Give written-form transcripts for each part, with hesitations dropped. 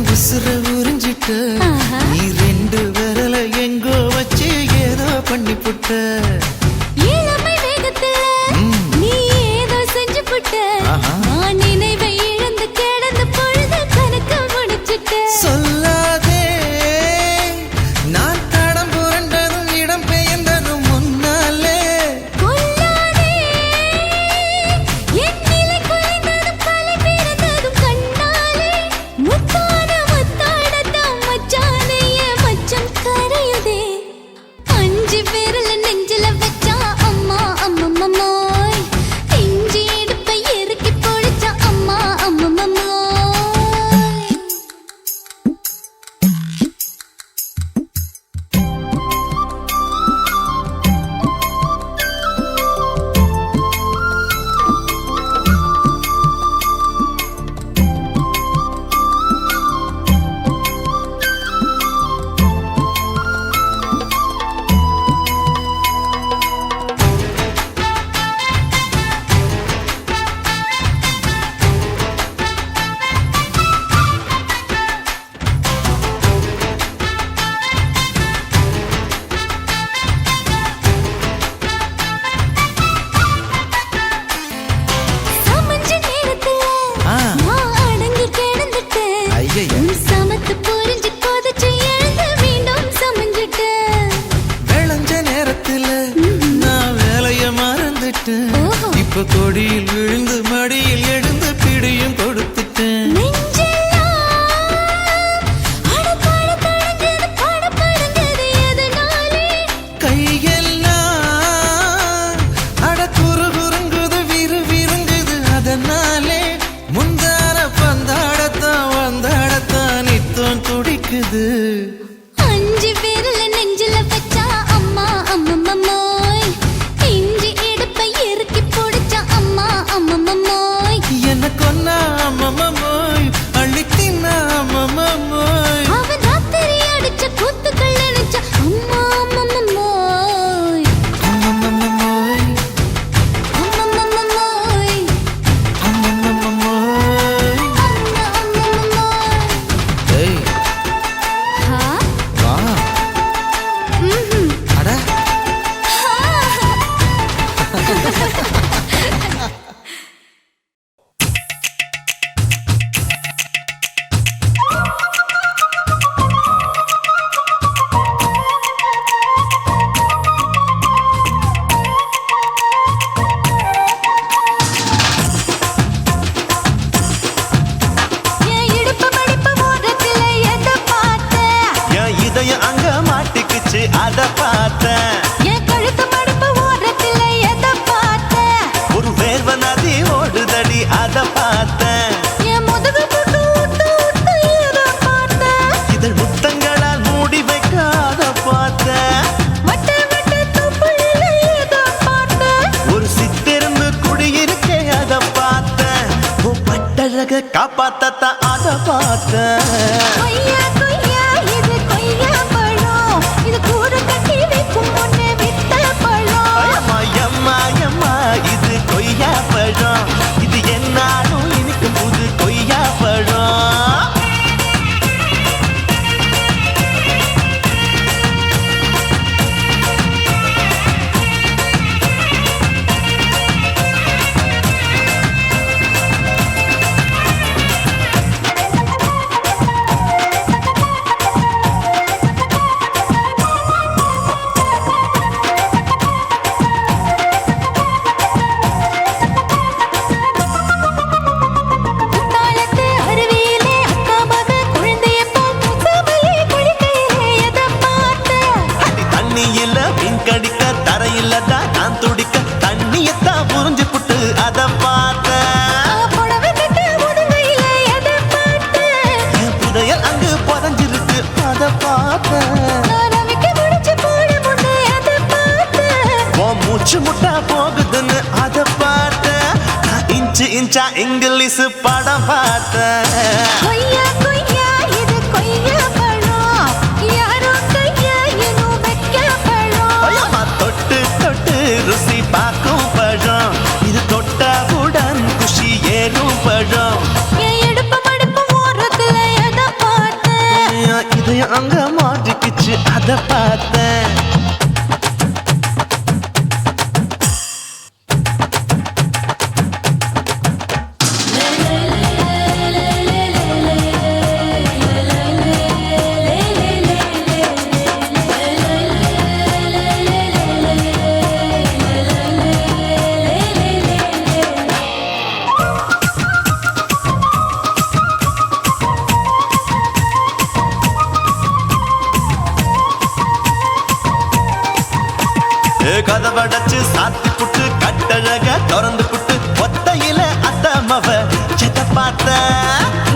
உசுர உறிஞ்சிட்ட நீ ரெண்டு விரல எங்கோ வச்சு ஏதோ பண்ணி புட்ட நீ ஏதோ செஞ்சு புட்ட நான் நினைவை இழந்து கிடந்த பொழுது கணக்கு முடிச்சிட்ட சொல்லாதே நான் தடம் புரண்டதும் இடம் பெயர்ந்ததும் முன்னாலே கொல்லாதே என் நிலை குறைந்ததும் பல பிறந்ததும் கண்ணாலே முத்தான முத்தாடத்தான் மச்சானைய மச்சம் கரையுதே அஞ்சு விரல நெஞ்சில வச்சா அம்மா அம்மம்மாய் இஞ்சி இடுப்பை இறுக்கி பொழிச்சா அம்மா அம்மம்மாய் பார்த்தேன். என் கழுத்து மடுப்பு ஓரத்துல எதை பார்த்தேன்? ஒரு வேர்வ நதி ஓடுதடி அத பார்த்தேன். என் முதுகு போட்டு ஊத்து ஊத்து எதை பார்த்தேன்? இதழ் முத்தங்களால் மூடி வைக்க அத பார்த்தேன். வட்ட வட்ட தொப்புளில எதை பார்த்தேன்? ஒரு சித்திருந்து குடியிருக்கே அத பார்த்தேன். உன் பட்டழக காப்பாத்தத்தான் அத பார்த்தேன். கொய்யா கொய்யா இது கொய்யா பழம், இது கூடு கட்டி வைக்கும் முன்னே வித்த பழம். அம்மா எம்மா எம்மா இது கொய்யா பழம். இது என்னாலும் எனக்கு புது கொய்யா பழம். குத்தாலத்து அருவியிலே அக்கா மக குழந்தைய போல் முசாமலே குளிக்கையிலே எதை பார்த்தேன்? அடி தண்ணியில மீன் கடிக்க தரையில தான் நான் துடிக்க தண்ணியத்தான் புரிஞ்சு புட்டு அத பார்த்தேன். புடவை கட்ட முதுகையிலே எதை பார்த்தேன்? என் புதையல் அங்கு புதஞ்சிருக்கு அத பார்த்தேன். நான் ரவிக்கு முடிச்சு போட முன்னே எதை பார்த்தேன்? உன் மூச்சு முட்டா போகுதுன்னு அத பார்த்தேன். நான் இன்ச்சு இன்ச்சா இங்கிலீஷ் படம் பார்த்தேன். கொய்யா கொய்யா இது கொய்யா பழம், யாரோ கையா இன்னும் வைக்க பழம். ஐயம்மா தொட்டு தொட்டு ருசி பார்க்கும் பழம். இது தொட்டவுடன் குஷி ஏறும் பழம். என் இடுப்பு மடுப்பு ஓரத்துல எதை பார்த்தேன்? என் இதயம் அங்க மாட்டிக்கிச்சு அத பார்த்தேன். கதவடைச்சு சாத்தி புட்டு கட்டழக திறந்து புட்டு ஒத்தையில அத்தமவ செத்த பார்த்த.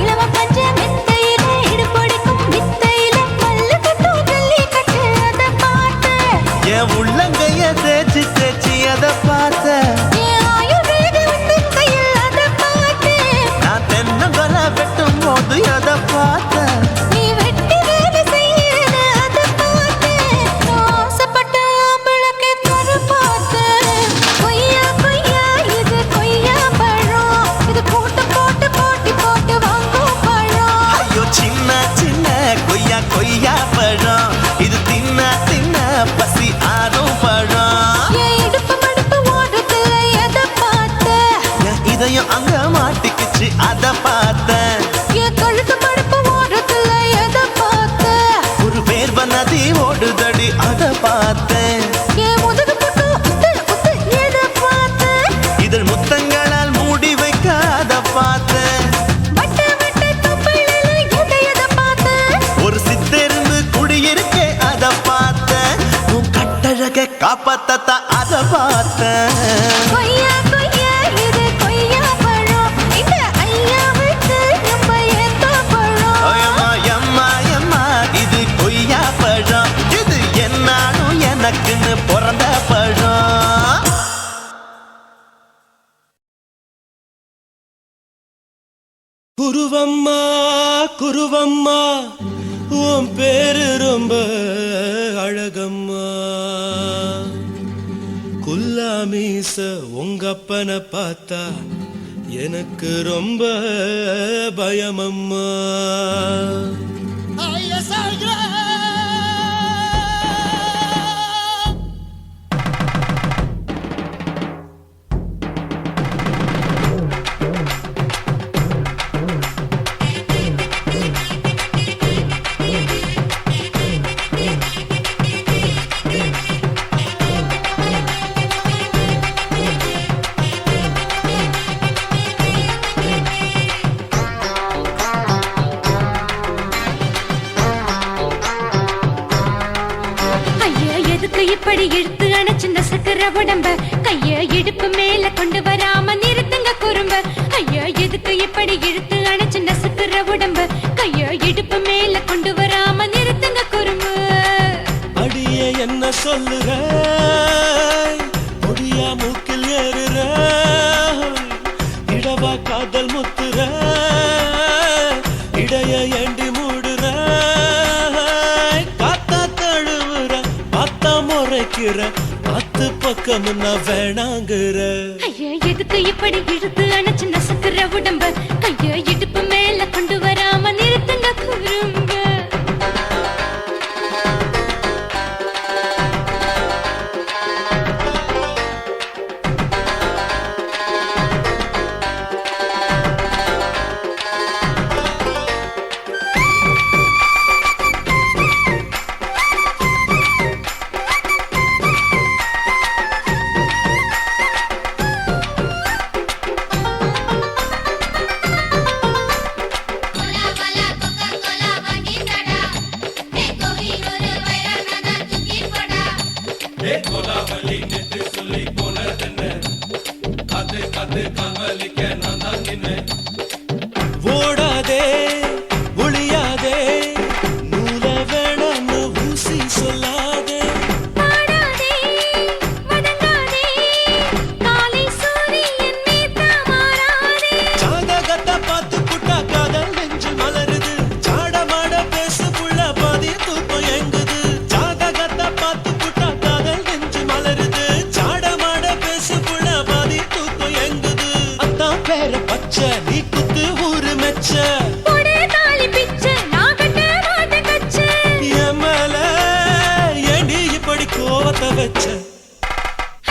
இளவ பஞ்ச மெத்தையிலே இடுப்பொடிக்கும் வித்தையிலே மல்லு கட்டும் ஜல்லி கட்டு அதை பார்த்தேன். என் உள்ளங்கைய தேய்ச்சி தேய்ச்சி அத பார்த்த. என் ஆயுர்வேத உந்தன் கையில் அதை பார்த்தேன். நான் தென்னங்கொலை வெட்டும் போது அத பார்த்த. நீ வெட்டி வேலை செய்யறது அதை பார்த்தேன். நான் ஆசைப்பட்ட ஆம்பளுக்கு தர பார்த்தேன். கொய்யா கொய்யா இது கொய்யா பழம், இது போட்டு போட்டு போட்டி போட்டு வாங்கும் பழம். ஐயோ சின்ன சின்ன கொய்யா கொய்யா பழம். இது தின்ன தின்ன பசி ஆறும் பழம். என் இடுப்பு மடுப்பு ஓரத்துல எதை பார்த்தேன்? என் இதயம் அங்க மாட்டிக்கிச்சு அத பார்த்தேன். என் கழுத்து மடுப்பு ஓரத்துல எதை பார்த்தேன்? ஒரு வேர்வ நதி ஓடுதடி அத பார்த்தேன். என் முதுகு போட்டு உத்து உத்து எதை பார்த்தேன்? இதழ் முத்தங்களால் மூடி வைக்க அத பார்த்தேன். வட்ட வட்ட தொப்புளில எதை பார்த்தேன்? ஒரு சித்திருந்து குடியிருக்கே அத பார்த்தேன். உன் கட்டழக காப்பாத்தத்தான் அத பார்த்தேன். கொய்யா கொய்யா இது கொய்யா பழம், இந்த ஐயாவுக்கு நம்ம எந்த பழம்? ஐயம்மா எம்மா எம்மா இது கொய்யா பழம். இது என்னாலும் எனக்குன்னு பிறந்த பழம். குருவம்மா குருவம்மா உன் பேரு ரொம்ப அழகம்மா. குல்லாமீச உங்க அப்பனை பார்த்தா எனக்கு ரொம்ப பயமம்மா. எதுக்கு இப்படி இழுத்து அணைச்சு நசுக்கிற உடம்ப கைய இடுப்பு மேல கொண்டு வராம நிறுத்துங்க குறும்ப ஐயா எதுக்கு இப்படி இழுத்து அணைச்சு நசுக்கிற உடம்ப கைய இடுப்பு மேல கொண்டு வராம நிறுத்துங்க குறும்ப அடியே என்ன சொல்லுற முடியா மூக்கில் ஏறுற இடவா காதல் முத்துற இடைய ஏண்டி மூடுற காத்தா தழுவுற பார்த்தா முறைக்கிற பத்து பக்கம் நான் வேணாங்குற ஐயா எதுக்கு இப்படி இழுத்து அணைச்சு நசுக்கிற உடம்ப கைய இடுப்பு மேல கொண்டு வராம நிறுத்துங்க குறும்ப ஓடாதே ஒளியாதே நூல வேணான்னு ஊசி சொல்லாதே பாடாதே வதங்காதே காலை சூரியன் மீது மாறாதே ஜாதகத்தை பார்த்து புட்டா காதல் நெஞ்சு மலருது சாடமாட பேசு புள்ள பாதி தூக்கம் எங்குது ஜாதகத்தை பார்த்து புட்டா காதல் நெஞ்சு மலருது சாடமாட பேசு புள்ள பாதி தூக்கம் எங்குது அத்தான் பேர பச்சை நீ குத்து ஊரு மெச்ச போடே தாலி பிச்சை நான் கட்ட மாட்டேன் கச்சை என் மேல ஏண்டி இப்படி கோவத்தை வச்ச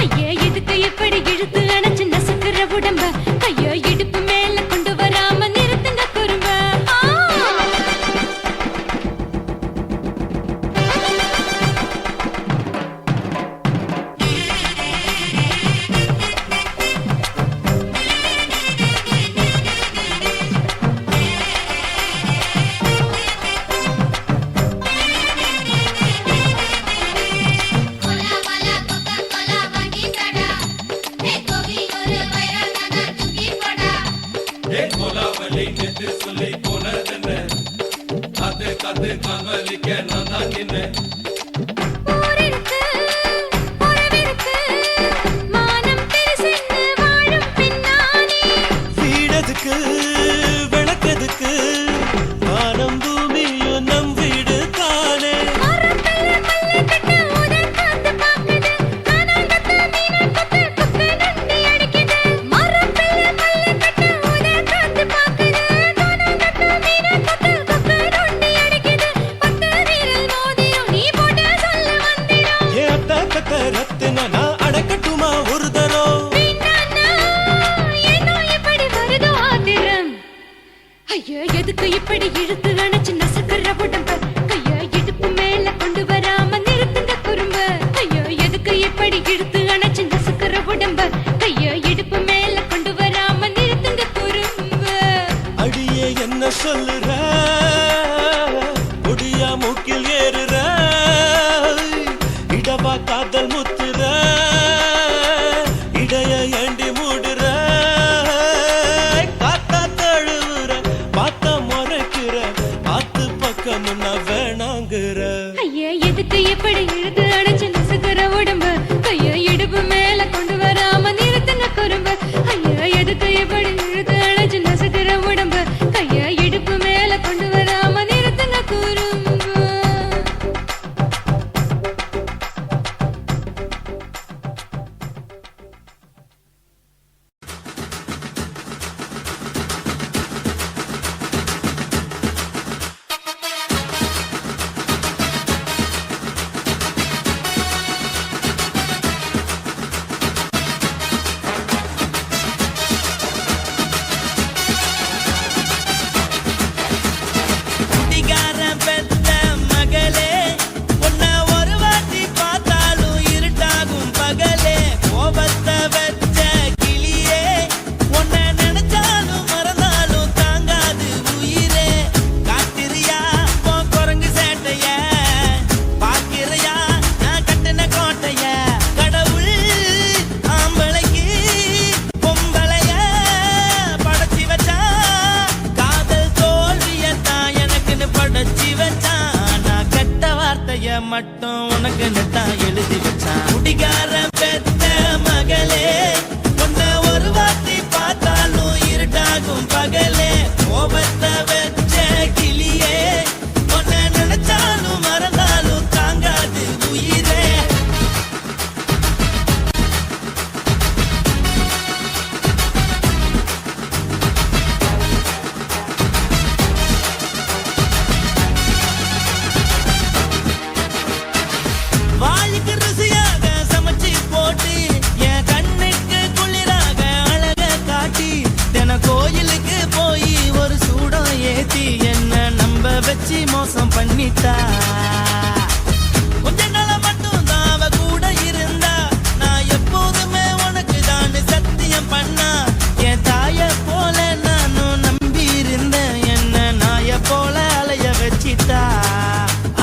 ஐயா எதுக்கு இப்படி இழுத்து அணைச்சு நசுக்கிற உடம்ப கைய இடுப்பு மேல கொண்டு வராம நிறுத்துங்க குறும்ப ஊரிருக்கு உறவிருக்கு மானம் பெருசென்னு வாழும் பின்னானே வீடதுக்கு விளக்கதுக்கு வானம் பூமியும் நம் வீடு தானே மரத்துல மல்லு கட்ட உதன் காத்து பாக்குது கானாங்கத்து மீனாங்கத்து குக்கு நண்டி அடிக்குது மரத்துல மல்லு கட்ட உதன் காத்து பாக்குது கானாங்கத்து மீனாங்கத்து குக்கு நண்டி அடிக்குது பத்து வீரல் மோதியும் நீ போட்ட சொல்ல வந்திடும் ஏ அத்த கத்த ரத்தின நான் அடக்கட்டுமா ஒரு தரம் வீணானா ஏனோ இப்படி வருது ஆத்திரம் ஐயா எதுக்கு இப்படி இழுத்து அணைச்சு நசுக்கிற உடம்ப கைய இடுப்பு மேல கொண்டு வராம நிறுத்துங்க குறும்ப ஐயா எதுக்கு இப்படி இழுத்து அணைச்சு நசுக்கிற உடம்ப கைய இடுப்பு மேல கொண்டு வராம நிறுத்துங்க குறும்ப அடியே என்ன சொல்லுற முடியா மூக்கில் ஏறுற இடவா காதல் முத்துற இடைய ஏண்டி மூடுற காத்தா தழுவுற பார்த்த முறைக்கிற பார்த்து பக்கம் நான் வேணாங்குற ஐயா எதுக்கு இப்படி இழுத்து அணைச்சு நசுக்கிற உடம்ப கைய இடுப்பு மேல கொண்டு வராம நிறுத்துங்க குறும்ப ஐயா எதுக்கு இப்படி இழுத்து அணைச்சு நசுக்கிற உடம்ப கைய இடுப்பு மேல கொண்டு வராம நிறுத்துங்க குறும்ப உனக்குன்னு தான் எழுதி வச்சான். குடிகாரன் பெத்த மகளே, உன்னை ஒரு வாட்டி பார்த்தாலும் இருட்டாகும் பகலே. கோபத்தை வச்ச கிளியே, உன்னை நினைச்சாலும் மறந்தாலும் தாங்காது உயிரே. வாய்க்கு ருசியாக சமைச்சு போட்டு என் கண்ணுக்கு குளிராக அழக காட்டி தின கோயிலுக்கு போய் ஒரு சூடம் ஏத்தி என்ன நம்ப வச்சு மோசம் பண்ணிட்டா. கொஞ்ச நாள மட்டும் தான் அவ கூட இருந்தா, நான் எப்போதுமே உனக்கு தான் சத்தியம் பண்ணா. என் தாய போல நானும் நம்பி இருந்தேன், என்ன நாய போல அலைய வச்சிட்டா.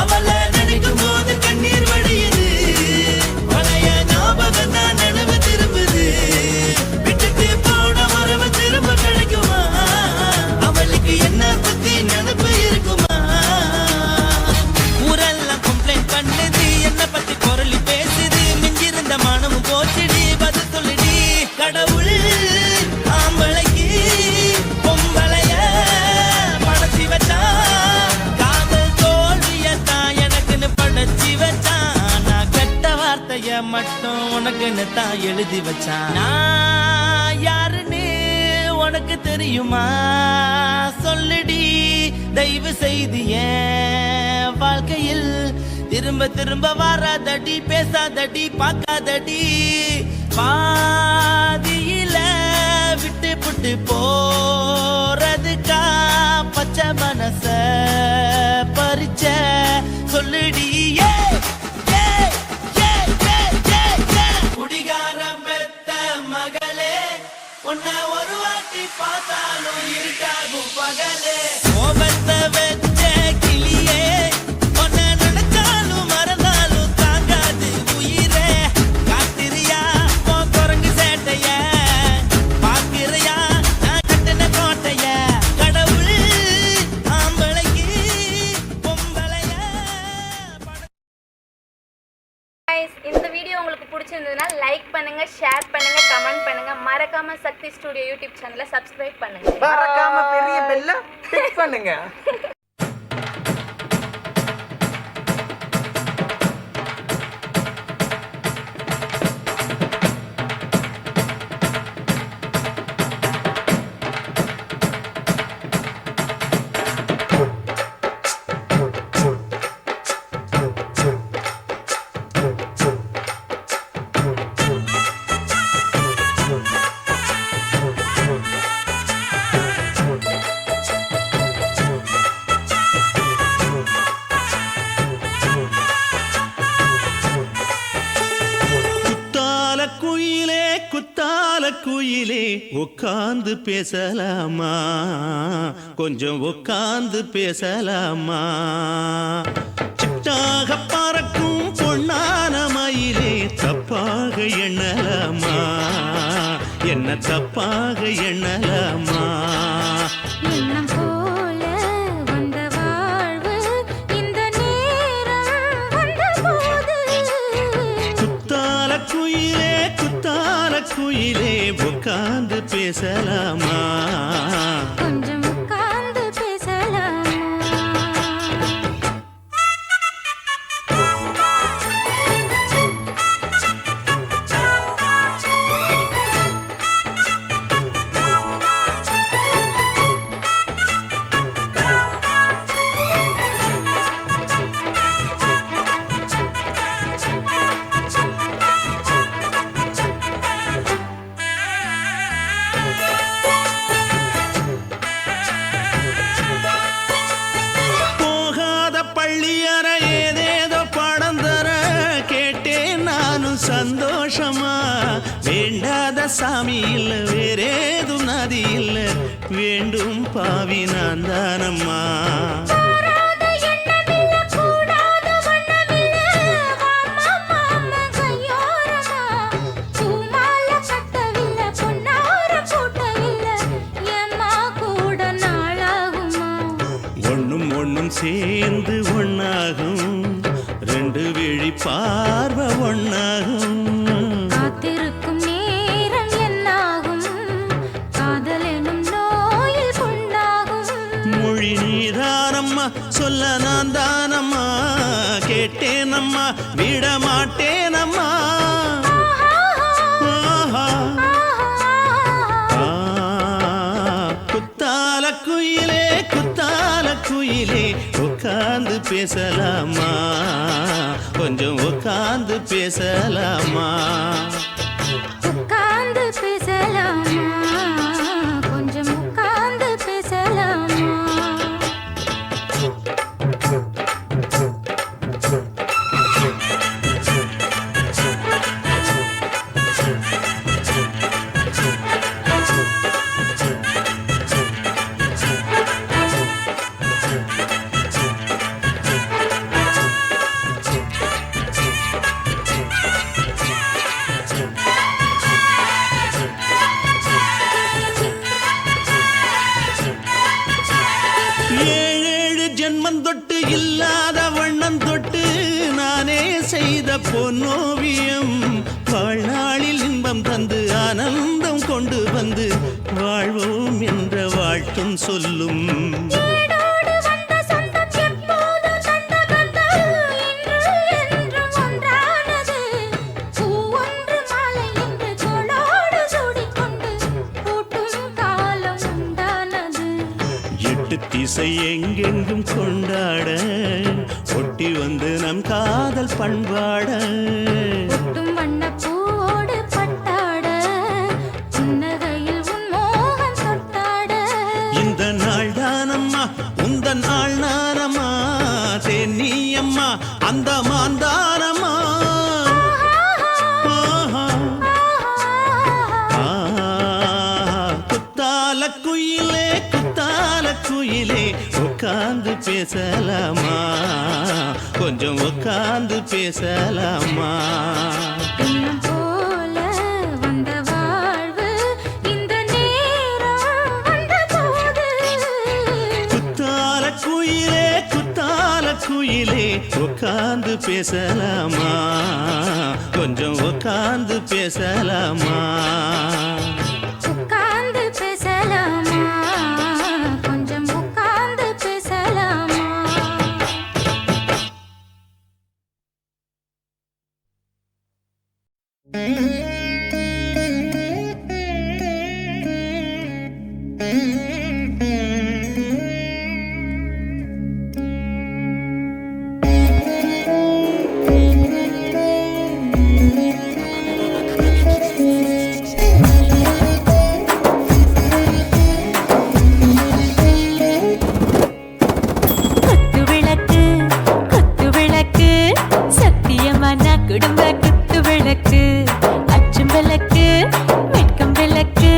அவளை நினைக்கும் போது கண்ணீர் வடியுது, பழைய ஞாபகம் தான் நினைவு திரும்புது. விட்டுட்டு போன மரபு திரும்ப கிடைக்குமா? அவளுக்கு என்ன பத்தி நினைப்பு இருக்குமா? ஊரெல்லாம் கம்ப்ளைண்ட் பண்ணுது, என்ன பத்தி பொருளி பேசுது. மிஞ்சிருந்த மானமும் போச்சுடி, பதில் சொல்லுடி. கடவுள் ஆம்பளைக்கு பொம்பளைய படைச்சி வச்சான், காதல் தோல்வியத்தான் எனக்குன்னு படைச்சி வச்சான். நான் கெட்ட வார்த்தைய மட்டும் உனக்குன்னு தான் எழுதி வச்சான். நான் யாருன்னு உனக்கு தெரியுமா? சொல்லுடி தயவு செய்து என் வாழ்க்கையில் திரும்ப திரும்ப வராதடி, பேசாதடி, பார்க்காதடி. பாதியில விட்டு புட்டு போறதுக்கா பச்சை மனச பறிச்ச சொல்லுடி. குடிகாரம் பெத்த மகளே, உன்னை ஒரு வாட்டி பார்த்தாலும் இருக்காகும் பகலே. கோபத்தை வச்ச கிளியே, உன்னை நினைச்சாலும் மறந்தாலும் தாங்காது உயிரே. காத்திரியா உன் குரங்கு சேட்டைய, பாக்கிறியா நான் கட்டின கோட்டைய. கடவுள் ஆம்பளைக்கு பொம்பளைய Guys, இந்த வீடியோ உங்களுக்கு பிடிச்சிருந்ததுன்னா லைக் பண்ணுங்க, ஷேர் பண்ணுங்க, கமெண்ட் பண்ணுங்க. மறக்காம சக்தி ஸ்டுடியோ யூடியூப் சேனலை சப்ஸ்கிரைப் பண்ணுங்க. மறக்காம பெரிய பெல்ல கிளிக் பண்ணுங்க. குத்தால குயிலே குத்தால குயிலே, உட்கார்ந்து பேசலாமா? கொஞ்சம் உட்கார்ந்து பேசலாமா? சிட்டாக பறக்கும் பொன்னான மயிலே, தப்பாக எண்ணலாமா? என்ன தப்பாக எண்ணலாமா? எண்ணம் போல வந்த வாழ்வு இந்த நேரம் வந்தபோது குத்தால குயிலே குத்தால குயிலே, உட்கார்ந்து பேசலாமா? கொஞ்சம் உட்கார்ந்து பேசலாமா? போகாத பள்ளியற ஏதேதோ படம் தர கேட்டேன் நானும் சந்தோஷமா. வேண்டாத சாமி இல்ல, வேறேதும் நதி இல்ல, வேண்டும் பாவி நான் தானம்மா. கூடாத எண்ணமில்ல, கூடாத வண்ணமில்ல, வாமா மாமா கையோரமா. பூமால கட்டவில்லை, பொன்னார கூட்டவில்லை, ஏம்மா கூட நாளாகுமா? ஒண்ணும் ஒண்ணும் சேர்ந்து ஒண்ணாகும், ரெண்டு விழி பார்வை ஒன்னாகும். காத்திருக்கும் நேரம் என்னாகும் காதல் எனும் நோயில் புண்ணாகும். மொழி நீதானம்மா சொல்ல நான் தானம்மா கேட்டேனம்மா விட மாட்டேனம்மா. குத்தால குயிலே குத்தால குயிலே உட்கார்ந்து பேசலாமா கொஞ்சம் உட்கார்ந்து பேசலாமா. உட்கார்ந்து பேசலாமா கொஞ்சம் உட்கார்ந்து பேசலாமா. ஏழேழு ஜென்மம் தொட்டு இல்லாத வண்ணம் தொட்டு நானே செய்த பொன்னோவியம் வாழ்நாளில் இன்பம் தந்து ஆனந்தம் கொண்டு வந்து வாழ்வோம் என்ற வாழ்த்தும் சொல்லும். ஏடோடு வந்த சொந்தம் எப்போதும் தந்த பந்தம் இன்று என்றும் ஒன்றானது. பூ ஒன்று மாலை என்று தோளோடு சூடிக்கொண்டு பூட்டும் காலம் உண்டானது. எட்டு திசை எங்கெங்கும் கொண்டாட ஒட்டி வந்து நம் காதல் பண்பாட. ஒட்டும் வண்ணப் பூவோடு பட்டாட புன்னகையில் உன் மோகம் தொட்டாட. இந்த நாள் தானம்மா உந்த நாள் நானம்மா தென்னியம்மா அந்த மாந்தானம்மா. குத்தால குயிலே குத்தால குயிலே உட்கார்ந்து பேசலாமா கொஞ்சம் உட்கார்ந்து பேசலாமா. இன்னும் போல வந்த வாழ்வு இந்த நேரம் வந்தபோது. குத்தால குயிலே குத்தால குயிலே உட்கார்ந்து பேசலாமா கொஞ்சம் உட்கார்ந்து பேசலாமா. உட்கார்ந்து பேசலாமா கொஞ்சம் உட்கார்ந்து பேசலாமா. குத்து விளக்கு சத்தியமான குடும்ப குத்து விளக்கு. அச்சும் விளக்கு வெட்கம் விளக்கு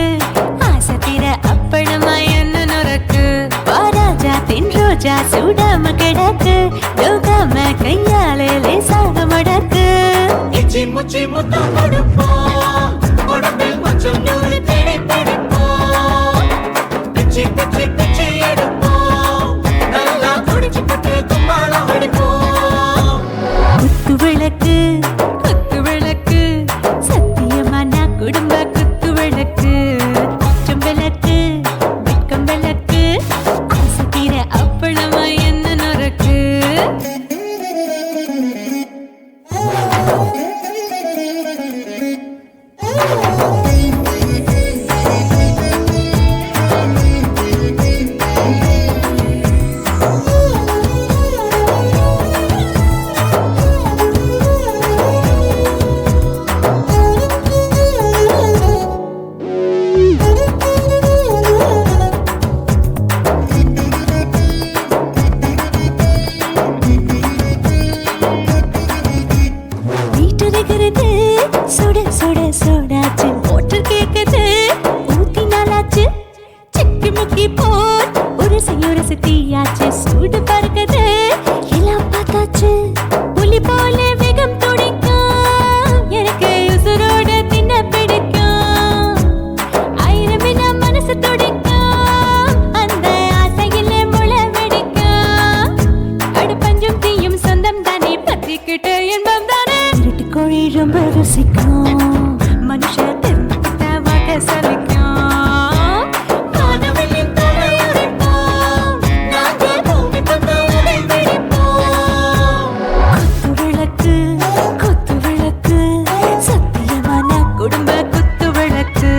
ஆசை தீர அப்பளமா என்ன நுறக்கு. வாராஜா தின் ரோஜா சூடாம கிடக்கு யோகாம கையாலே லேசாக மடக்கு. இச்சி முச்சி முத்தம் கொடுப்போம் உடம்பில் கொஞ்சம் நூறு தேடி பிடிப்போம். பிச்சி பிச்சி பிச்சி எடுப்போம் நல்லா குடிச்சு பட்டு கும்பாலம் அடிப்போம். குத்து விளக்கு சத்தியமான குடும்ப குத்து விளக்கு. அச்சம் விளக்கு வெட்கம் விளக்கு ஆசை தீர அப்பளமா என்ன நுறக்கு. வீட்டுகிறது சுட சுட சோடாச்சு மோட்டர் கேக்குது ஊத்தி நாளாச்சு சிக்கி முக்கி போர் உரசி தீயாச்சு சூடு பறக்குது எல்லாம் பார்த்தாச்சு. புலி போல வேகம் துடிக்கும் எனக்கு உசுரோட தின்ன பிடிக்கும். ஆயிரம் மனசு துடிக்கும் அந்த ஆசையில முளை வெடிக்கும். அடுப்பஞ்சும் தீயும் சொந்தம் தானே பத்திக்கிட்டு இன்பம் தானே. ரொம்ப ருசிக்கும் மனுஷ தெரிஞ்சுக்கிட்ட வகை சலிக்கும் காதவனின் தலையுரைப்போம் நாங்க பூமி பந்த உடை வெடிப்போம் குத்து விளக்கு சத்தியமான குடும்ப குத்து விளக்கு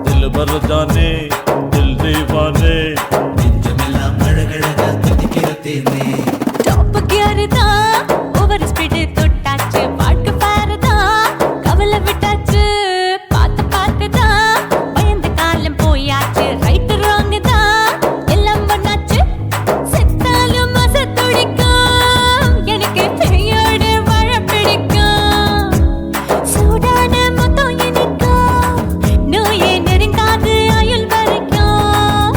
दिल भर जाने दिल दीवाने நெஞ்சமெல்லாம் அழகழகா தித்திக்கிற தேனே டாப் கியர் தான் ஓவர் ஸ்பீடு தொட்டாச்சு பாட்டு பாரு தான் கவலை விட்டாச்சு பார்த்து தான் பயந்த காலம் போயாச்சு ரைட் ராங் தான் எல்லாம் பண்ணாச்சு செத்தாலும் மச துடிக்கும் எனக்கு பெரியோட வாழ பிடிக்கும் சூடான மொத்தம் எனக்கும் நோயே நெருங்காது ஆயுள் வரைக்கும்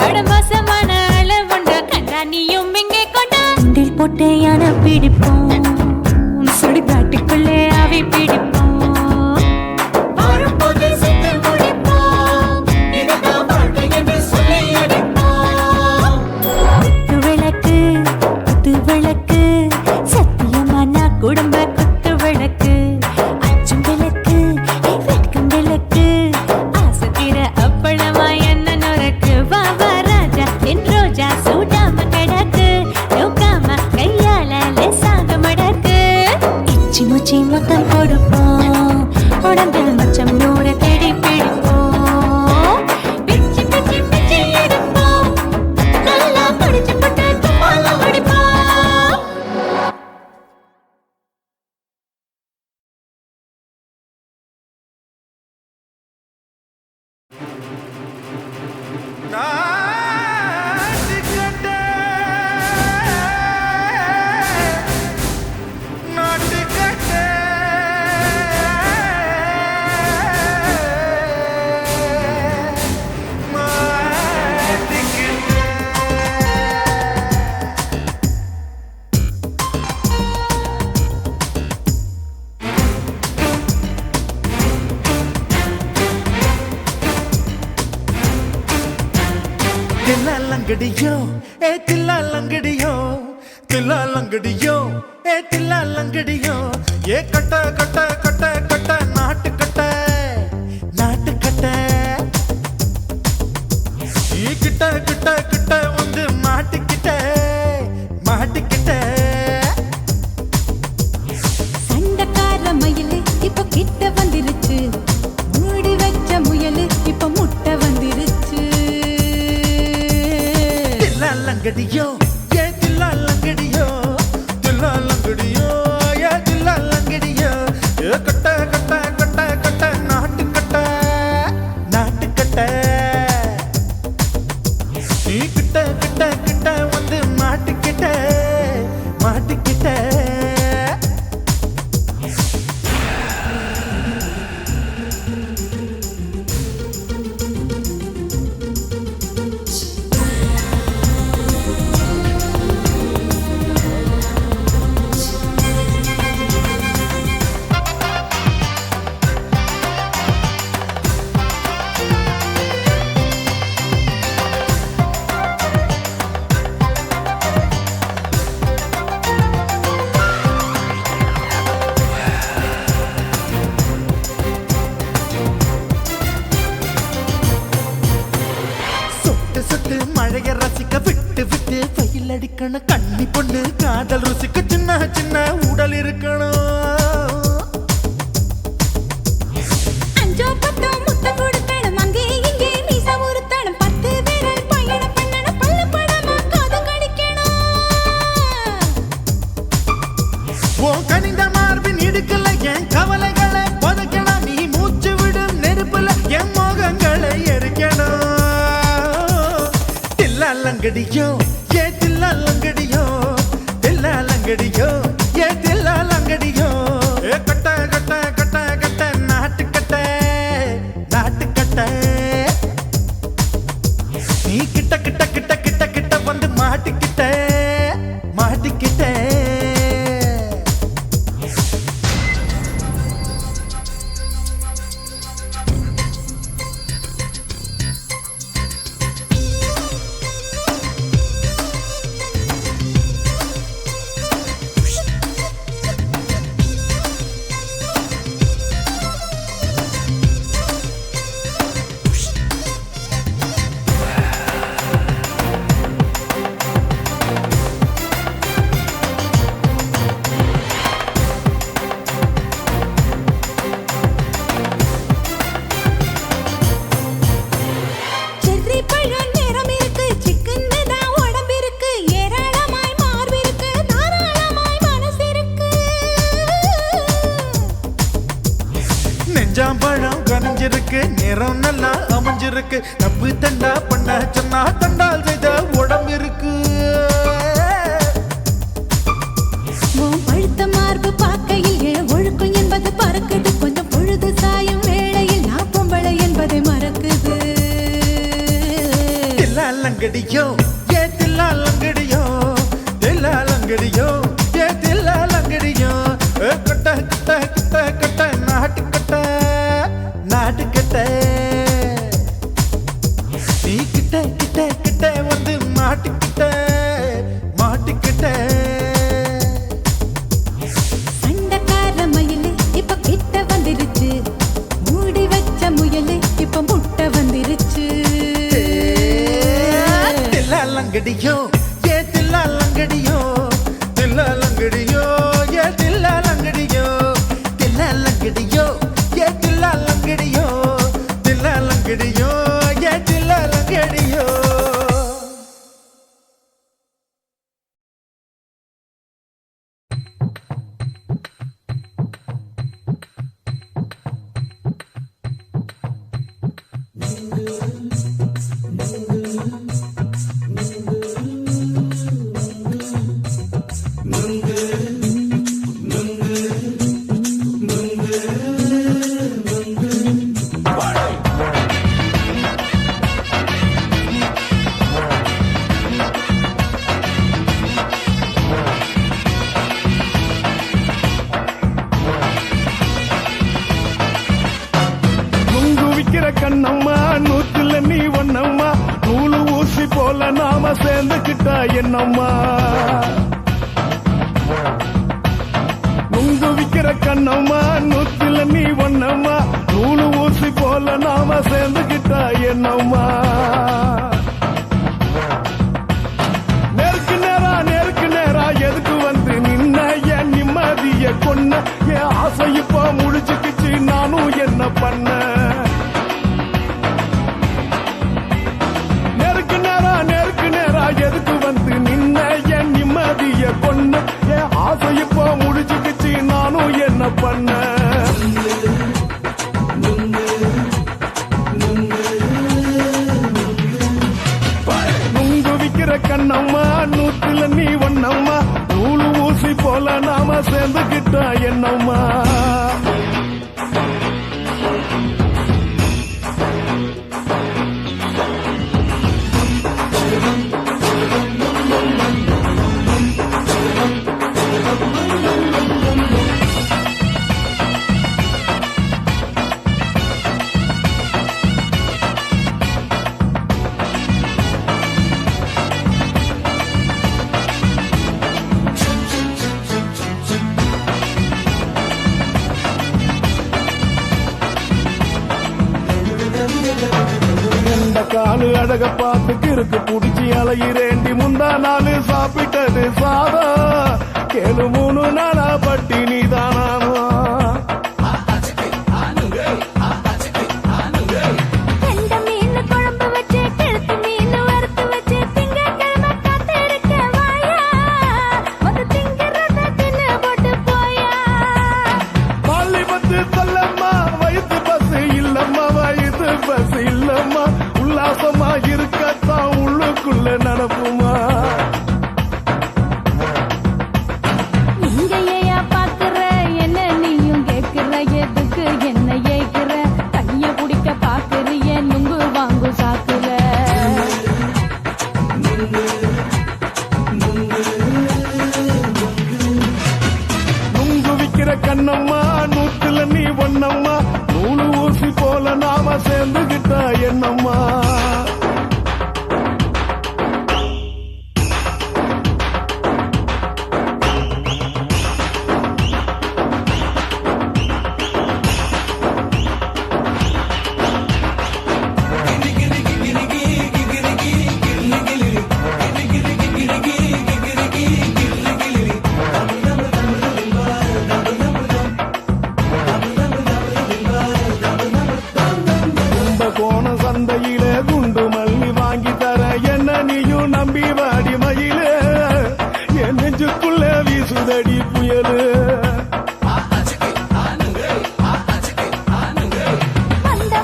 அடமாசமான அளவுண்ட கண்டா நீயும் இங்கே கொண்டா உண்டில் போட்டு யானை பிடிப்போம் சுடுகாட்டுக்குள்ளே அவை பிடிப்போம் வாழும்போது செத்து முடிப்போம் இதுதான் வாழ்க்கை என்று சொல்லி அடிப்போம் குத்து விளக்கு சத்தியமான குடும்ப குத்து விளக்கு அச்சும் விளக்கு வெட்கம் விளக்கு ஆசை தீர அப்பளமா என்ன நுறக்கு வா வா ராஜா என் ரோஜா சூடாம கிடக்கு நோக்காம கையால லேசாக மடக்கு இச்சி முச்சி மொத்தம் கொடுப்போம் உடம்பில் மச்சம் நூறு தேடி பிடிப்போம் பிச்சி பிச்சி பிச்சி எடுப்போம் நல்லா படிச்சு போட்டு துப்பால படிப்போம் தில்லாலங்கடியோ ஏ தில்லாலங்கடியோ தில்லாலங்கடியோ ஏ தில்லாலங்கடியோ ஏ கட்ட கட்ட கட்ட கட்ட நாட்டு கட்ட நாட்டு கட்ட நீ கிட்ட கிட்ட கிட்ட வந்து மாட்டிக்கிட்ட மாட்டிக்கிட்ட சண்டக்கார மயிலு இப்ப கிட்ட வந்துருச்சு மூடி வச்ச முயலு இப்ப முட்டை வந்துருச்சு தில்லாலங்கடியோ ஏ தில்லாலங்கடியோ தில்லாலங்கடியோ ஏ தில்லாலங்கடியோ ஏ கட்ட கட்ட கட்ட கட்ட நாட்டு கட்ட நாட்டு கட்ட நீ கிட்ட கிட்ட கிட்ட வந்து மாட்டிக்கிட்ட மாட்டிக்கிட்ட சொட்டு சொட்டு மழைய ரசிக்க விட்டு விட்டு வெயில் அடிக்கணும் கண்ணி பொண்ணு காதல் ருசிக்க சின்ன சின்ன உடல் இருக்கணும் அஞ்சோ பத்தோ முத்தம் கொடுக்கணும் அங்கே இங்கே மீசா உருத்தணும் 10 விரல் பயணம் பண்ணணும் பல்ல படமா காது கடிக்கணும் ஓ கனிந்த மார்பின் இடுக்கல என் கவலைகளை புதைக்கணும் நீ மூச்சு விடும் நெருப்புல என் மோகங்களை எரிக்கணும் தில்லாலங்கடியோ ஏ தில்லாலங்கடியோ தில்லாலங்கடியோ ஏ தில்லாலங்கடியோ ஏ கட்ட கட்ட கட்ட கட்ட நாட்டு கட்ட நாட்டு கட்ட நீ கிட்ட கிட்ட கிட்ட கிட்ட கிட்ட வந்து மாட்டிக்கிட்ட புரிஞ்சிருக்கு நேரம் நல்லா அமைஞ்சிருக்கு தப்பு தண்டா பண்ண சொன்னா தண்டால் செய்த உடம்பு இருக்கு உன் பழுத்த மார்பு பார்க்கையில் என் ஒழுக்கம் என்பது பறக்குது கொஞ்சம் பொழுது சாயும் வேளையில் நான் பொம்பளை என்பதை மறக்குது தில்லாலங்கடியோ ஏ தில்லாலங்கடியோ தில்லாலங்கடியோ ஏ தில்லாலங்கடியோ கட்ட கட்ட கட்ட கட்ட நாட்டு கட்ட நாட்டு கட்ட நீ கிட்ட கிட்ட கிட்ட வந்து மாட்டிக்கிட்ட மாட்டிக்கிட்ட சண்டைக்கார மயிலு இப்ப கிட்ட வந்துருச்சு மூடி வச்ச முயலு இப்ப முட்டை வந்துருச்சு தில்லாலங்கடியோ ஏ தில்லாலங்கடியோ தில்லாலங்கடியோ ஏ தில்லாலங்கடியோ தில்லாலங்கடியோ ஏ தில்லாலங்கடியோ தில்லாலங்கடியோ ஏ தில்லாலங்கடியோ நுங்கு விக்கிற கண்ணம்மா நூத்துல நீ ஒன்னம்மா நூலு ஊசி போல நாம சேர்ந்துக்கிட்டா என்னம்மா நுங்கு விக்கிற கண்ணம்மா நூத்துல நீ ஒன்னம்மா நூலு ஊசி போல நாம சேர்ந்துக்கிட்டா என்னம்மா நேருக்கு நேரா எதுக்கு வந்து நின்ன என் நிம்மதிய கொன்ன என் ஆசை இப்ப முடிச்சுக்கிச்சு நானும் என்ன பண்ண நேருக்கு நேரா எதுக்கு வந்து நின்ன என் நிம்மதிய கொன்ன என் ஆசை இப்ப முடிச்சுக்கிச்சு நானும் என்ன பண்ண நுங்கு விக்கிற கண்ணம்மா நூத்துல நீ ஒன்னம்மா நூலு ஊசி போல நாம சேர்ந்துக்கிட்டா என்னம்மா இந்த காலு அழக பார்த்து கிறுக்கு புடிச்சு அலையிறேண்டி முந்தா நாளு சாப்பிட்டது சாதம் கேளு 3 நாளா பட்டினி தானாமா கண்ட மீன் குழம்பு வச்சு கெளுத்து மீன் வறுத்து வச்சு திங்கக்கிழமை காத்திருக்க வாயா வந்து திங்கிறத தின்னு போட்டு போயா பள்ளி பத்து சொல்லம்மா வயிற்று பசு இல்லம்மா வயிற்று பசு இல்லம்மா உல்லாசமா இருக்கத்தான் உள்ளுக்குள்ள நடப்புமா நீங்க ஏயா பாக்குற என்ன நீயும் கேக்குற எதுக்கு என்ன ஏக்குற கைய பிடிக்க பாக்குறிய நுங்கு வாங்கு சாக்குற நுங்கு விக்கிற கண்ணம்மா நூத்துல நீ ஒன்னம்மா நூலு ஊசி போல நாம சேர்ந்துகிட்டா என்னம்மா சந்தையிலே குண்டு மல்லி வாங்கி தர என்ன நீயும் நம்பி வாடி மயிலே என் நெஞ்சுக்குள்ள வீசுதடி புயலு வந்த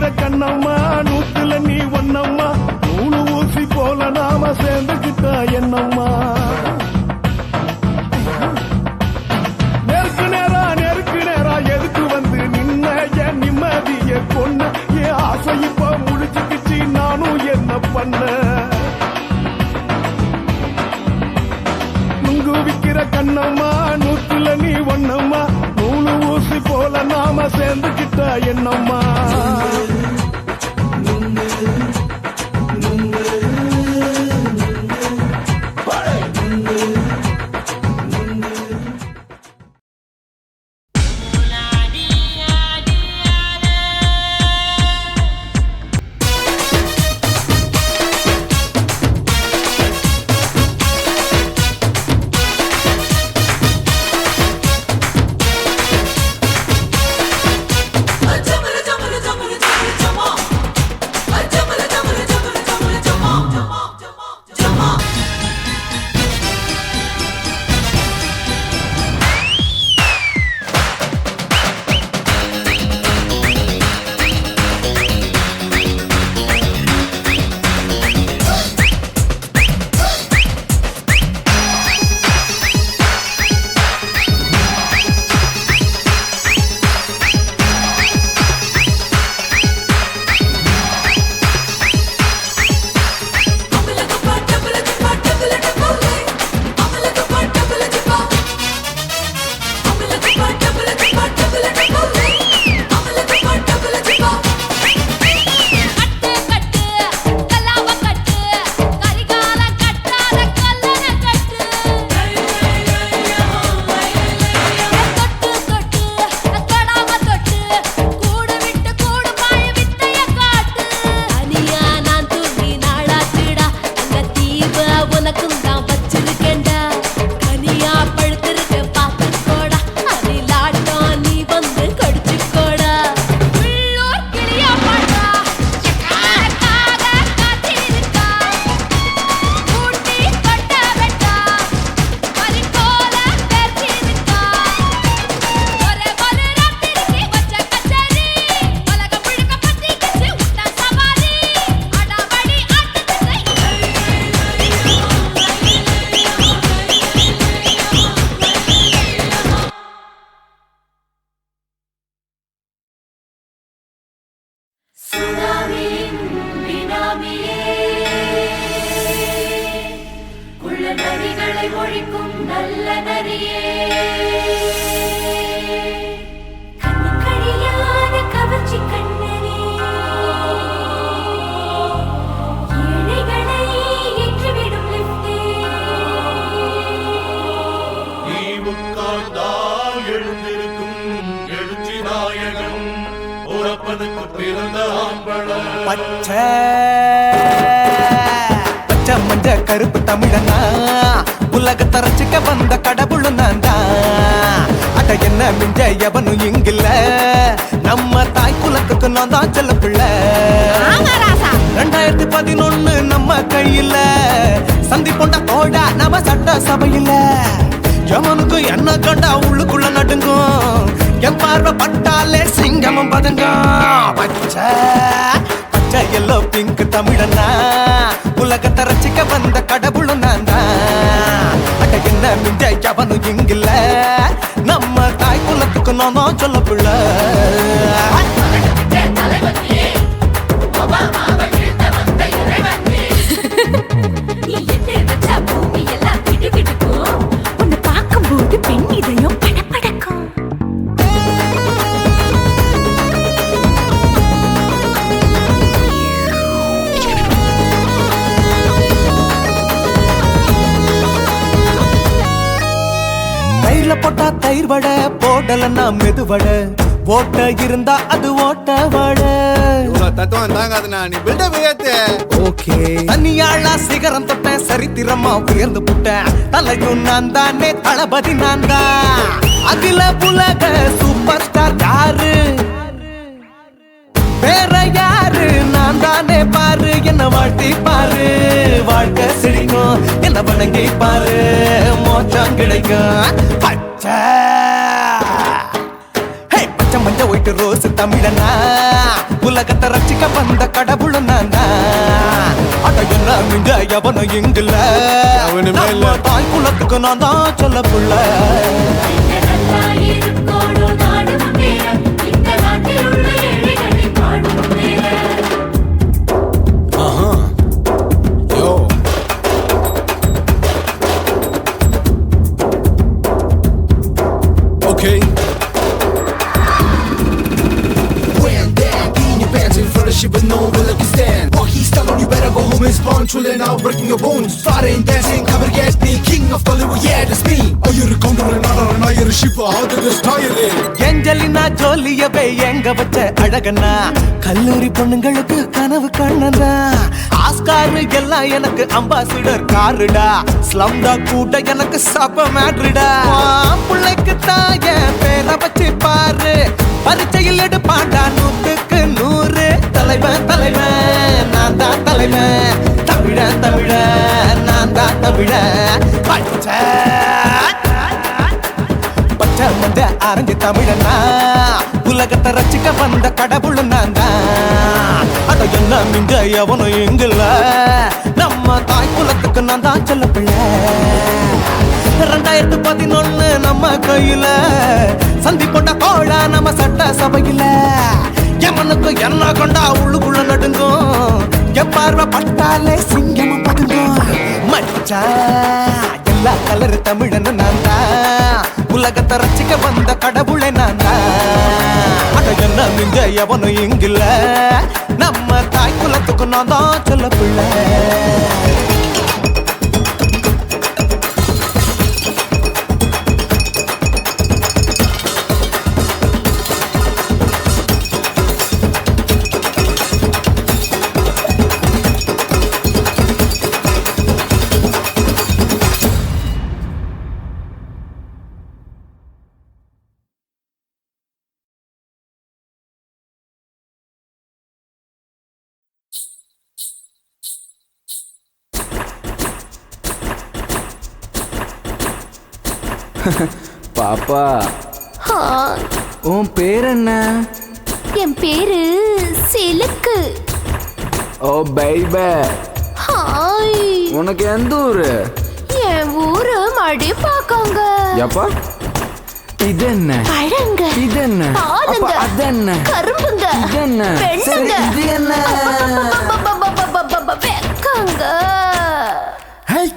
விக்கிற கண்ணம்மா நூத்துல நீ ஒன்னம்மா நூலு ஊசி போல நாம சேர்ந்துகிட்டா என்னம்மா நெருக்கு நேரா எதுக்கு வந்து நின்ன என் நிம்மதிய கொன்ன என் ஆசை இப்ப முடிச்சுக்கிச்சு நானும் என்ன பண்ண நுங்கு விக்கிற கண்ணம்மா நூத்துல நீ ஒன்னம்மா நூலு ஊசி போல நாம சேர்ந்துகிட்டா என்னம்மா ஒழிக்கும் நல்ல நரியே கண்ணுக்கழியாத கவர்ச்சி கண்ணனே ஏழைகளை ஏற்றிவிடும் லிப்டே நீ உட்கார்ந்தால் எழுந்திருக்கும் எழுச்சி நாயகன் உறப்பதுக்கு பிறந்த ஆம்பள பச்சை மஞ்ச கருப்பு தமிழனா உலக தரச்சிக்க வந்த கடவுள் நான் தான் அட என்ன மிஞ்ச எவனும் இங்கில்ல நம்ம தாய் குலத்துக்கு நான் தான் செல்ல பிள்ளை 2011 நம்ம கையில சந்தி போண்ட தோடா நம்ம சட்ட சபையில எவனுக்கு என்ன கண்டா உள்ளுக்குள்ள நடுங்கும் என் பார்வை பட்டாலே சிங்கமும் பதுங்கும் பச்சை பச்சை எல்லோ பிங்க் தமிழனா உலகத்தை ரசிக்க வந்த கடவுளும் நான் தான் அட என்ன மிஞ்ச எவனும் இங்கில்ல நம்ம தாய் குலத்துக்கு நான் சொல்ல பிள்ளை போட்டா தயிர் வடை போடலன்னா மெது வடை ஓட்ட இருந்தா அது ஓட்ட வடை தத்துவம் தாங்காதுண்ணா நீ பில்டப் ஏத்து ஓகே தனியாளா சிகரம் தொட்ட சரித்திரமா உயர்ந்து புட்டேன் தலையும் நான் தானே தளபதி நான் தான் அகில உலக சூப்பர் ஸ்டார் யாரு வேற யாரு நான் தானே பாரு என்ன வாழ்த்தி பாரு வாழ்க்கை சிரிக்கும் என்ன வணங்கி பாரு மோச்சம் கிடைக்கும் பச்சை பச்சை மஞ்ச ஒயிட் ஒயிட் ரோஸ் தமிழனா உலகத்தை ரசிக்க வந்த கடவுள் நான் அட என்ன மிஞ்ச எவனும் இங்குல நம்ம தாய் குலத்துக்கு நான் தான் சொல்ல புள்ள Okay. When that in your pants in front of shit with no will like you stand. Walk he's telling you better go home and spawn. Chilling out, breaking your bones. Fighting, dancing, cover gas, me king of Hollywood, yeah, that's me. Oh, you're a counter and not you're a ship. How did this tire it? Angelina ஜோலியவே எங்க வச்ச அழகனா கல்லூரி பொண்ணுங்களுக்கு கனவு கண்ணனா Oscar எல்லாம் எனக்கு ambassador காருடா ஸ்லம்டா கூட எனக்கு சப்ப மேட்ருடா பிள்ளைக்கு தாய பேரை வச்சு பாரு பரீட்சையில் எடுப்பாண்டா 100க்கு 100 தலைவன் தலைவன் நான் தான் தலைவன் தமிழன் தமிழன் நான் தான் தமிழன் பச்சை மந்த அரஞ்சு தமிழனா உலகத்தை ரசிக்க வந்த கடவுள் நான் தான் அட என்ன மிஞ்ச எவனும் எங்குல நம்ம தாய் குலத்துக்கு நான் தான் சொல்ல பிள்ளை 2011 நம்ம கையில சந்தி போட்ட கோழா நம்ம சட்ட சபையில எமனுக்கு என்ன கொண்டா உள்ளுக்குள்ள நடுங்கும் எப்பார்வ பட்டாலே சிங்கமும் பதுங்கும் மச்சா எல்லா கலர் தமிழன்னு நான் தான் உலகத்தை ரசிக்க வந்த கடவுளை நான் தான் அட என்ன மிஞ்ச எவனும் இங்குல நம்ம தாய் குலத்துக்கு நான் தான் சொல்ல பிள்ளை பாப்பா ஹாய் உன் பேர் என்ன? என் பேரு சிலுக்கு. ஓ பைபே. ஹாய் உனக்கு எந்த ஊரு? என் ஊரு மடிப்பாக்கங்க. எப்பா இது என்ன? பழங்க. இது என்ன? பாலுங்க. அது என்ன? கரும்புங்க. இது என்ன? பெண்ணுங்க. இது என்ன? வெக்கங்க.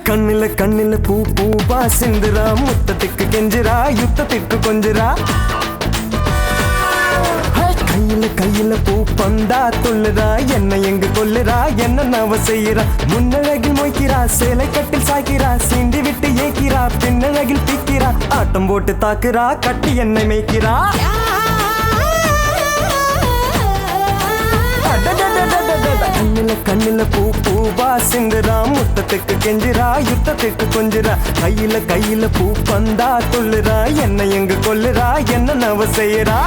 கண்ணில கண்ணில பூ பூவா சிந்துரா முத்தத்துக்கு கெஞ்சிரா யுத்தத்துக்கு கொஞ்சிரா கையில கையில பூ பந்தா தொல்லுறா என்ன எங்க கொல்லுறா என்ன நவ செய்யறா முன்னழகில் மொய்க்கிறா சேலை கட்டில் சாய்க்கிறா சீண்டி விட்டு ஏக்கிறா பின்னழகில் பிக்கிறா ஆட்டம் போட்டு தாக்குறா கட்டி என்னை மேய்க்கிறா கண்ணில கண்ணில பூ பூவா சிந்துரா முத்தத்துக்கு கெஞ்சிரா யுத்தத்துக்கு கொஞ்சிரா கையில கையில பூ பந்தா தொல்லுறா என்ன எங்க கொல்லுறா என்ன நவ செய்யறா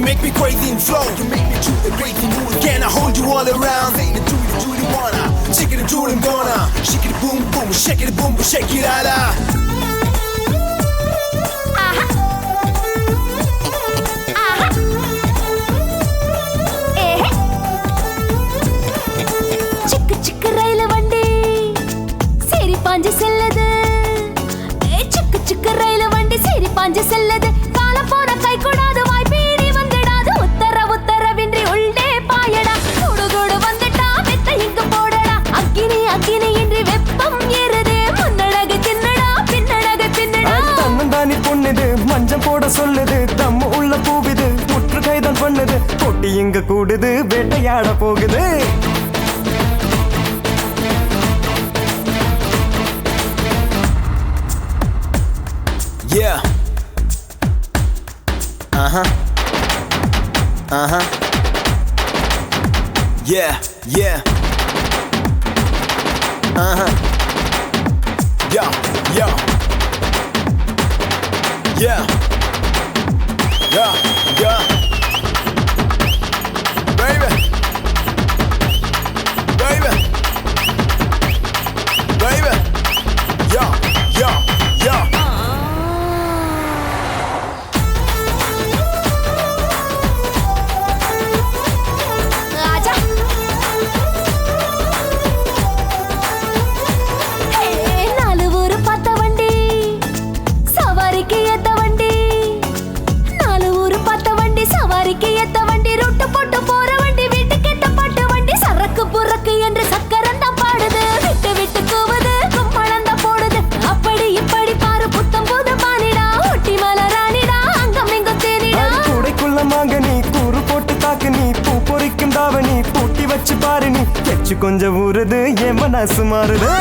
Make me crazy and flow. You make me do the crazy move. Can I hold you all around? Say the do the wanna. Shake it, do it, I'm gonna. Shake it, boom, boom, shake it, boom, boom, shake it, ala. சிக்கு சிக்கு ரயில வண்டி சரி பாஞ்சு செல்லது. சிக்கு சிக்கு ரயில வண்டி சரி பாஞ்சு செல்லது. காலம் போன கை கூடாது வாய் பீடி வந்துடாது. உத்தரவின்றி உள்ளே பாயடா. குடு குடு வந்துட்டா வெத்த இங்கு போடடா. அக்கினி அக்கினி இன்றி வெப்பம் ஏறுதே. முன்னழகு தின்னடா பின்னழகு தின்னடா. தன்னந்தானி பொண்ணுது மஞ்சள் போட சொல்லுது. தம்ம உள்ள பூவிது முற்று கைதான் பண்ணுது. கொட்டி இங்க கூடுது வேட்டையாட போகுது. Yeah. Yeah, yeah. Yo, yo. Yeah. Yeah. Yeah. Baby. Baby. Baby. Yeah, yeah, yeah. ஆஜா நாலு ஊரு பார்த்த வண்டி சவாரிக்கு ஏத்த வண்டி நாலு ஊரு பார்த்த வண்டி சவாரிக்கு ஏத்த வண்டி ரூட்டு போட்டு போற வண்டி வீட்டுக்கு ஏத்த பாட்டு வண்டி சரக்கு புறக்கு என்று சக்கரம் தான் பாடுது விட்டு விட்டு கூவுது கும்பளம் தான் போடுது அப்படி இப்படி பாரு புத்தம் போது பானிடா ஒட்டி மலரானிடா அங்கம் இங்கும் தேனிடா கூடைக்குள்ள மாங்க நீ கூறு போட்டு தாக்கு நீ பூ பொறிக்கும் தாவணி பூட்டி வச்சு பாரு நீ எச்சு கொஞ்சம் ஊறுது என் மனசு மாறுது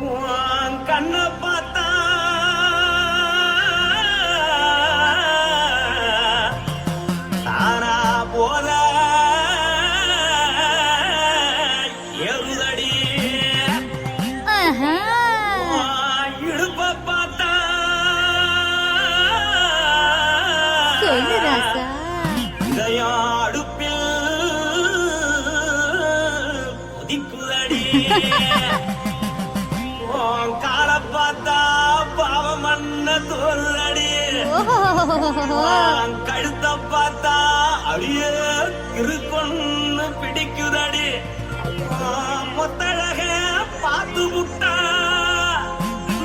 உன் கண்ணை பார்த்தா தானா போல எருதடி ஆஹா. இடுப்ப பார்த்தா சொல்லு ராசா. இதயம் அடுப்பில் கொதிக்குதடி உன் காலை பார்த்தா பாவம் மண்ண தோல்றடி உன் கழுத்தை பார்த்தா அடியே இருக்குன்னு பிடிக்குதடி உன் முத்தழக பார்த்து விட்டா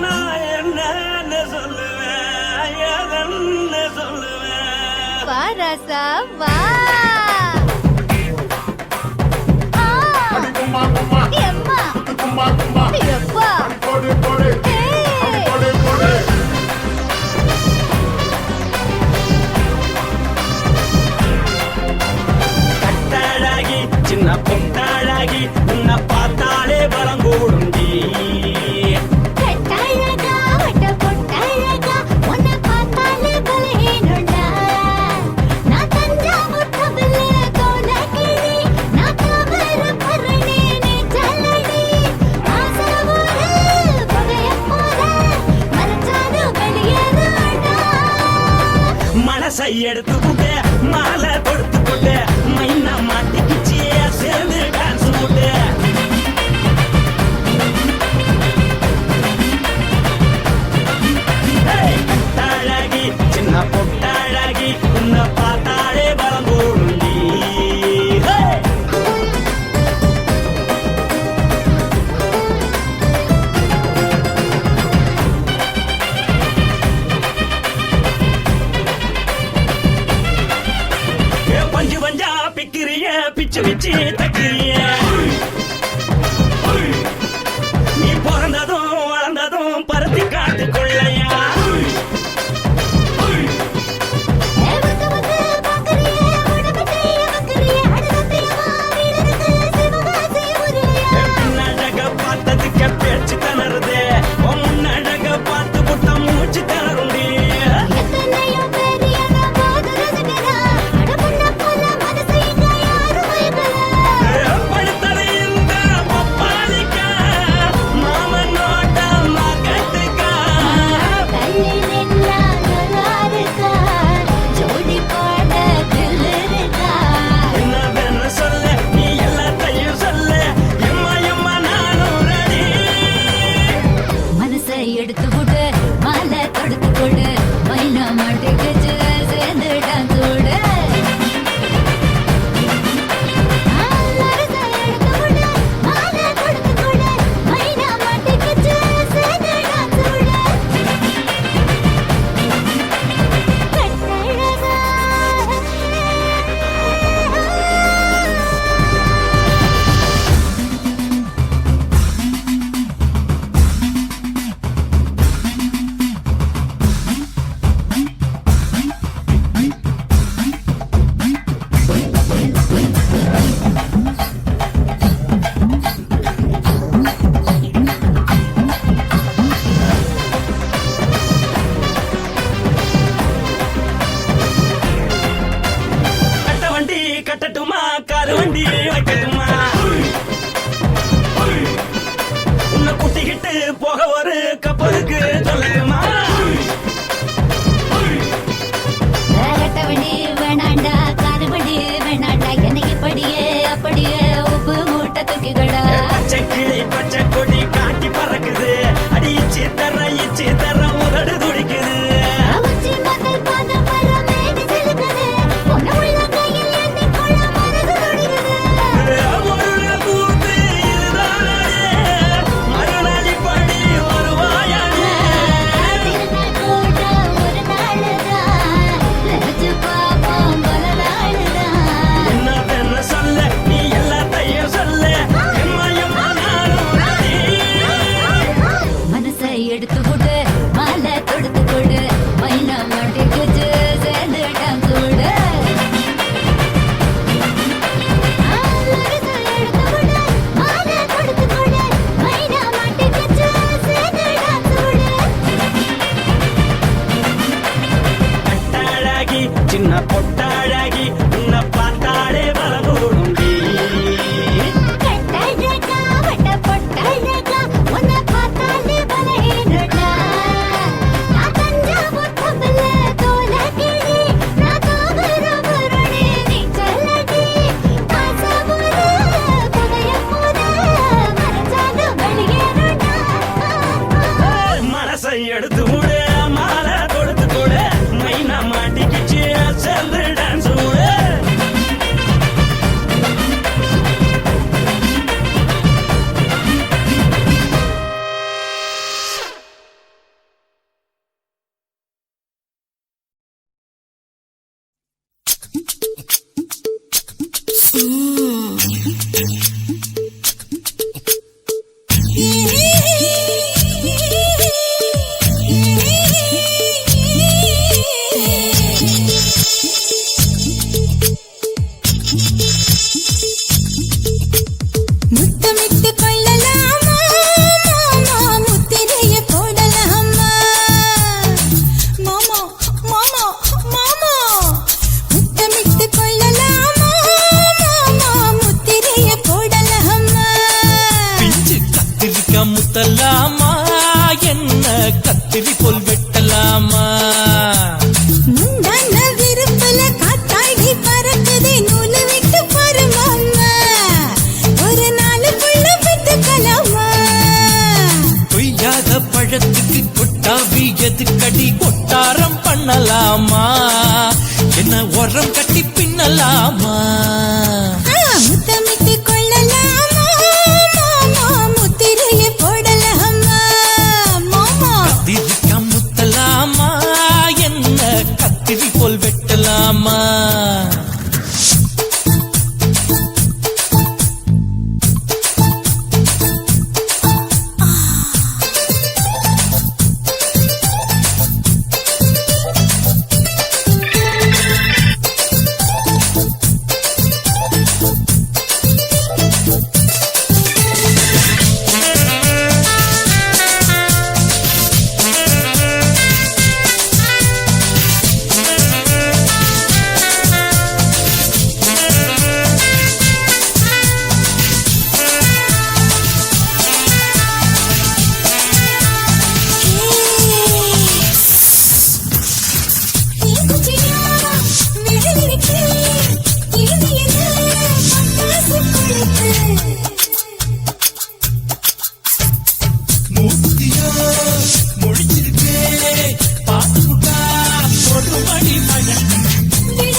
நான் என்னன்னு சொல்லுவேன் எதன்னு சொல்லுவேன் வா ராசா வா. ஆ. எம்மா. எப்பா. ஏய். கட்டழகி சின்ன பொட்டழகி உன்னை பார்த்தாலே பலம் கூடுண்டி கட்டழகா, வட்ட பொட்டழகா, உன்னை பார்த்தாலே பலஹீனம்டா. நான் தஞ்சாவூர் தவிலு கோலகிரி, நான் தாமிரபரணி நீச்சலடி. ஆசையூரு புகையப் போல, மறைச்சாலும் வெளியேறாடா. மனசை எடுத்துக்கிட்டு மாலை கொடுத்துக்கிட்டு மைனா மாட்டிக்கிச்சு சேர்ந்து டான்ஸ் போட்டு கட்டழகி சின்ன பொட்டழகி உன்னை பார்த்தாலே பலம் கூடுண்டி பஞ்சு பஞ்சா பிக்கிறிய பிச்சு பிச்சு தக்கிறிய நீ பிறந்ததும் வளர்ந்ததும் பருத்தி காட்டுக்குள்ளையா வந்து வந்து பார்க்கறியே, உடம்பு செய்ய வைக்கறியே, அடுத்தத்தையமா வீரருக்கு சிவகாசி உருளையா. பின்னழக பார்த்ததுக்கு பேச்சு திணறுது உன் முன்னழக பார்த்து புட்ட மூச்சு திணறுண்டி எத்தனையோ பேர் என்ன போது ரசிக்கிறா, அட முன்ன போல மனசை இங்க யாரும் மயக்கல. முத்தமிட்டு கொள்ளலாமா மாமா முத்திரைய போடலாமா மாமா மாமா மாமா முத்தமிட்டு கொள்ளலாமா மாமா முத்திரைய போடலாமா பிஞ்சு கத்திரிக்காய் முத்தலாமா என்ன கத்திரி போல் வெட்டலாமா முந்தான விருப்பல காத்தாடி பறக்குதே நூலு விட்டு பாரு மாமா ஒரு நாளுக்குள்ள பெத்துக்கலாமா கொய்யாத பழத்துக்கு கொட்டாவி எதுக்கடி கொட்டாரம் பண்ணலாமா என்ன உரம் கட்டி பின்னலாமா முத்தமிட்டு கொள்ளலாமா மாமா முத்திரைய போடலாமா மாமா கத்திரிக்காய் முத்தலாமா என்ன கத்திரி போல் வெட்டலாமா மூத்தியா முடிச்சிருக்கே பாத்துட்டா ஒரு மணி மழை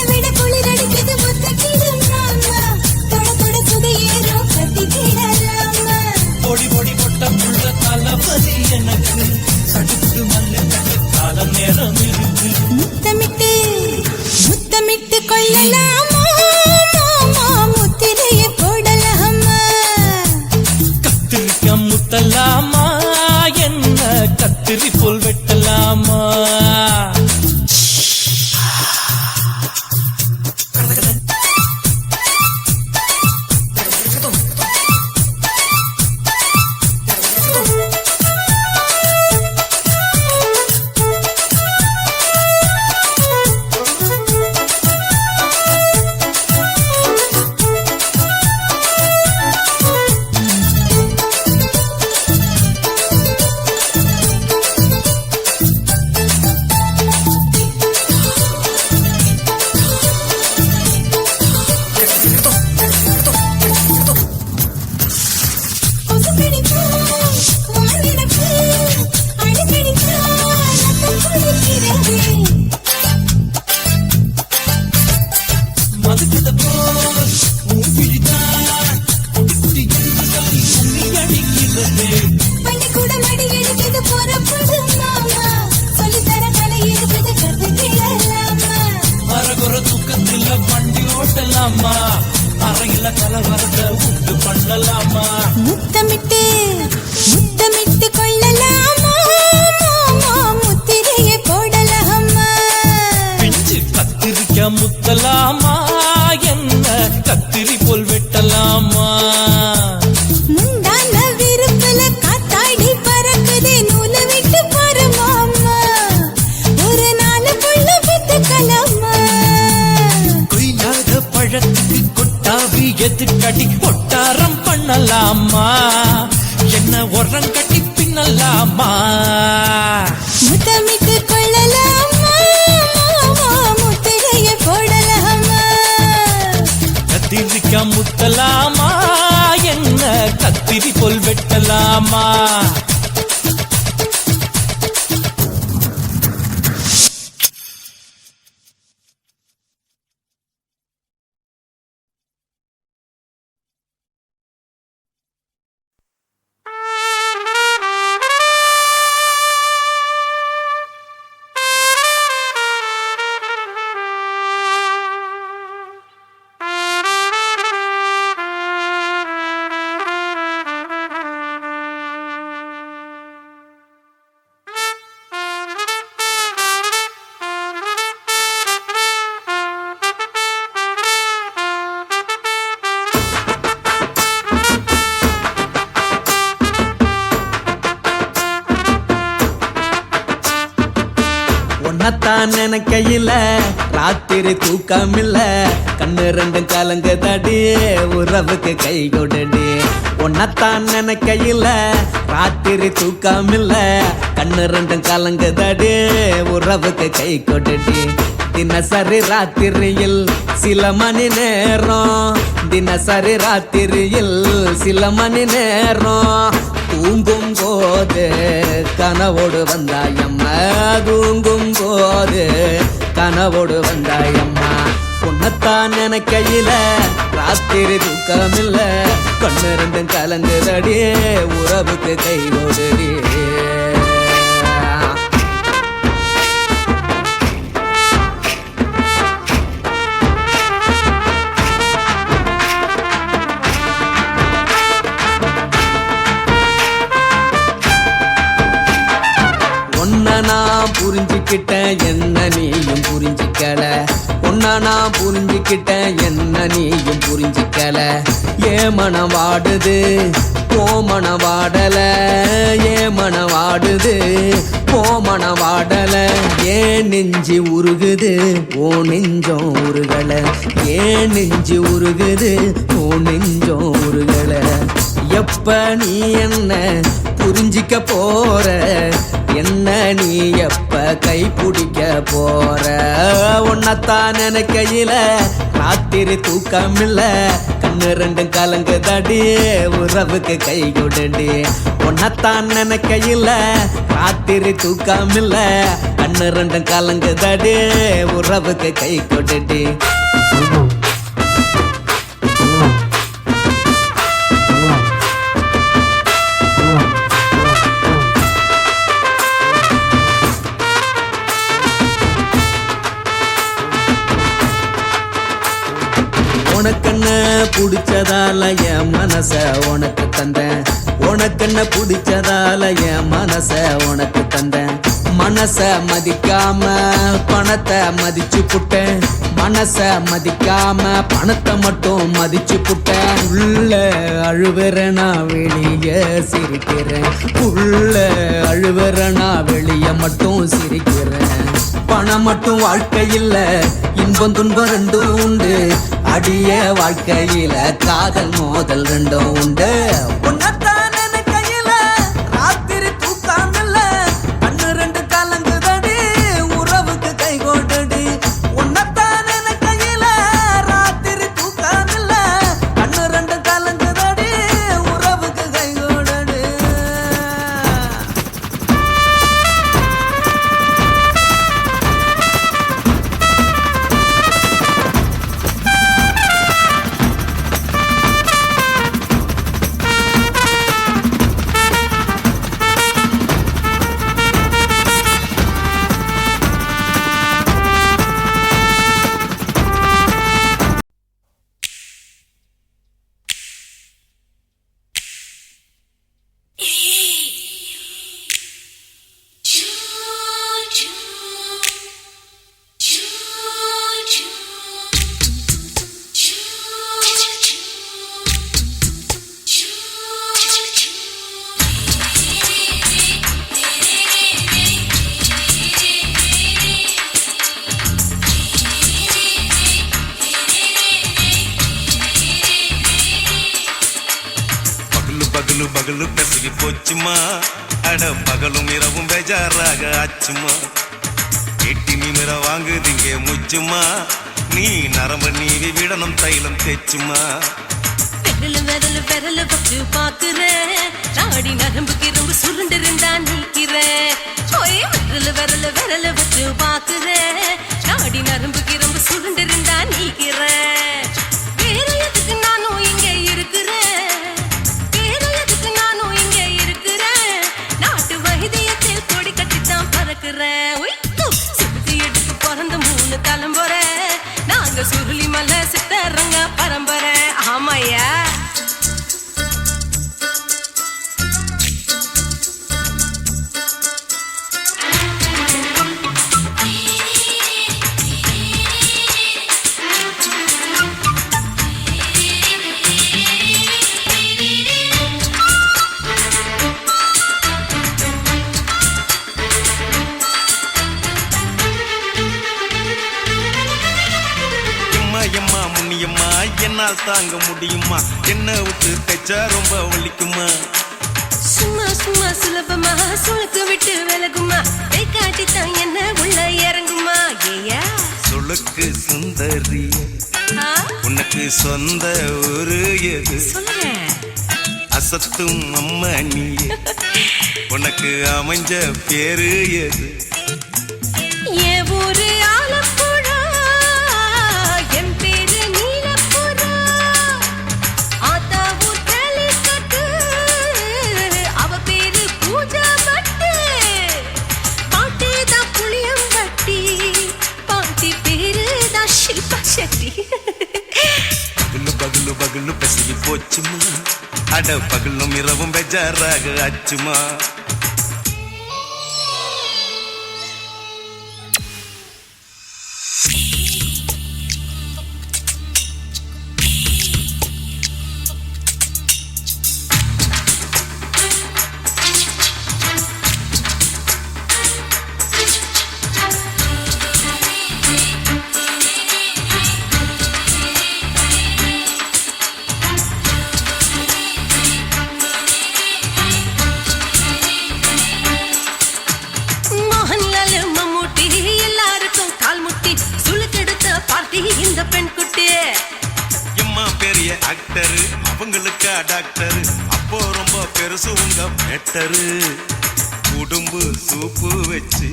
விட குளிரடிக்குது முத்தக்கிடு மாமா தொட தொட சுதையேறும் கத்திக்கிடலாமா பொடி பொடி கொட்ட புள்ள தளபதி எனக்கு சடுக்கு மல்ல கால நேரம் இருக்கு முத்தமிட்டு முத்தமிட்டு கொள்ளலாமா மாமா முத்திரைய போடலாமா கத்திரிக்காய் முத்தலாமா என்ன கத்திரி போல் வெட்டலாமா மதுக்கத போல் மூவிழிதான் குடி குடி என்று சொல்லி உண்ணி அடிக்கிறது பள்ளிக்கூடம் அடி எடுக்குது புறப்படு மாமா சொல்லித்தர கலை இருக்குது கத்துக்கிடலாமா அரகுற தூக்கத்தில் வண்டி ஓட்டலாமா அறையில கலவரத்தை உண்டு பண்ணலாமா முத்தமிட்டு முத்தமிட்டு கொள்ளலாமா மாமா முத்திரைய போடலாமா பிஞ்சு கத்திரிக்காய் முத்தலாமா என்ன கத்திரி போல் வெட்டலாமா முந்தான விருப்பல காத்தாடி பறக்குதே நூலு விட்டு பாரு மாமா ஒரு நாளுக்குள்ள பெத்துக்கலாமா கொய்யாத பழத்துக்கு கொட்டாவி எதுக்கடி கொட்டாரம் பண்ணலாமா என்ன உரம் கட்டி பின்னலாமா முத்தமிட்டு கொள்ளலாமா மாமா முத்திரைய போடலாமா கத்திரிக்காய் முத்தலாமா என்ன கத்திரி போல் வெட்டலாமா உன்னத்தான் நினைக்கையில ராத்திரி தூக்கமில்ல கண்ணு ரெண்டும் கலங்குதடி உறவுக்கு கை கொடுடி உன்னத்தான் நினைக்கையில ராத்திரி தூக்கமில்ல கண்ணு ரெண்டும் கலங்குதடி உறவுக்கு கை கொடுடி தினசரி ராத்திரியில் சில மணி நேரம் தினசரி ராத்திரியில் சில மணி நேரம் தூங்கும் போது கனவோடு வந்தாயம்மா தூங்கும் போது கனவோடு வந்தாயம்மா உன்னத்தான் நினைக்கையில ராத்திரி தூக்கமில்ல கண்ணு ரெண்டும் கலங்குதடி உறவுக்கு கை கொடுடி நான் புரிஞ்சுக்கிட்டேன் என்ன நீயும் புரிஞ்சிக்கல ஒன்னா நான் புரிஞ்சுக்கிட்டேன் என்ன நீயும் புரிஞ்சிக்கல ஏன் மனம் வாடுது போ மனம் வாடல ஏன் மனம் வாடுது போ மனம் வாடல ஏன் நெஞ்சு உருகுது ஓ நெஞ்சம் உருகல ஏன் நெஞ்சு உருகுது ஓ நெஞ்சம் உருகல எப்ப நீ என்ன புரிஞ்சிக்க போற என்ன நீ எப்ப கை பிடிக்க போற உன்னத்தான் நினைக்கையில ராத்திரி தூக்கமில்ல கண்ணு ரெண்டும் கலங்குதடி உறவுக்கு கை கொடுடி உன்னத்தான் நினைக்கையில ராத்திரி தூக்கமில்ல கண்ணு ரெண்டும் கலங்குதடி உறவுக்கு கை கொடுடி உனக்கென்ன பிடிச்சதால என் மனச உனக்கு தந்தேன் உனக்கென்ன பிடிச்சதால என் மனச உனக்கு தந்தேன் மனச மதிக்காம பணத்தை மதிச்சு புட்டேன் மனச மதிக்காம பணத்தை மட்டும் மதிச்சு புட்டேன் உள்ள அழுவுற நான் வெளியே சிரிக்கிறேன் உள்ள அழுவுற நான் வெளியே மட்டும் சிரிக்கிறேன் பணம் மட்டும் வாழ்க்கையில் இன்பம் துன்பம் ரெண்டும் உண்டு அடிய வாழ்க்கையில காதல் மோதல் ரெண்டும் உண்டு உன்னத்தான் நினைக்கையில ராத்திரி தூக்கமில்ல கண்ணு ரெண்டு கலங்குதடி உறவுக்கு கை கொடுடி உன்னத்தான் நினைக்கையில ராத்திரி தூக்கமில்ல கண்ணு ரெண்டு கலங்குதடி உறவுக்கு கை கொடுடி பகலு பகலு பெசகி போச்சுமா அட பகலும் இரவும் பேஜாராக ஆச்சுமா எட்டி நிமிர வாங்குதிங்க முச்சுமா நீ நரம்பு நீவி விடணும் தைலம் தேச்சுமா விரலு விரலு விரலு வச்சு பாக்குறேன் நாடி நரம்பு கிரம்பு சுருண்டு இருந்தா நிற்கிறேன் விரலு விரலு விரலு வச்சு பாக்குறேன் நாடி நரம்பு கிரம்பு சுருண்டு இருந்தா நிற்கிறேன் வேற எதுக்கு நானும் இங்க இருக்கிறேன் வேற எதுக்கு நானும் இங்க இருக்கிறேன் நாட்டு வைத்தியத்தில் கொடி கட்டித்தான் பறக்கிறேன் சுத்தி எடுத்து பிறந்த 3 தலைமுறை நாங்க சுருளி மலை சித்தரங்க பரம்பரை ஆமையா என்னால் தாங்க முடியுமா? என்ன விட்டு தைச்சா ரொம்ப வலிக்குமா? சும்மா சும்மா சுலபமா சுளுக்கு விட்டு விலகுமா? கை காட்டித்தான் என்ன உள்ள இறங்குமா? ஏயா சுளுக்கு சுந்தரி உனக்கு சொந்த ஊரு எது? சொல்றேன் அசத்தும் அம்மா நீ உனக்கு அமைஞ்ச பேரு எது? என் ஊரு ஆலப்புழா, என் பேரு நீலப்புறா. ஆத்தா ஊர் கேலிக்கட்டு, அவ பேரு பூஜா பட்டு. பாட்டி தான் புளியம்பட்டி, பாட்டி பேரு தான் ஷில்பா செட்டி. பகலு பகலு பகலு பசிக்கு போச்சுமா, அட பகலும் இரவும் பெஜாராக ஆச்சுமா. மோகன்லால் மம்மூட்டி எல்லாருக்கும் கால் முட்டி சுளுக்கெடுத்த பார்ட்டி இந்த பெண் குட்டி. எம்மா பெரிய ஆக்டரு அவங்களுக்கா டாக்டரு, அப்போ ரொம்ப பெருசு உங்க மேட்டரு. குடும்பு சூப்பு வச்சு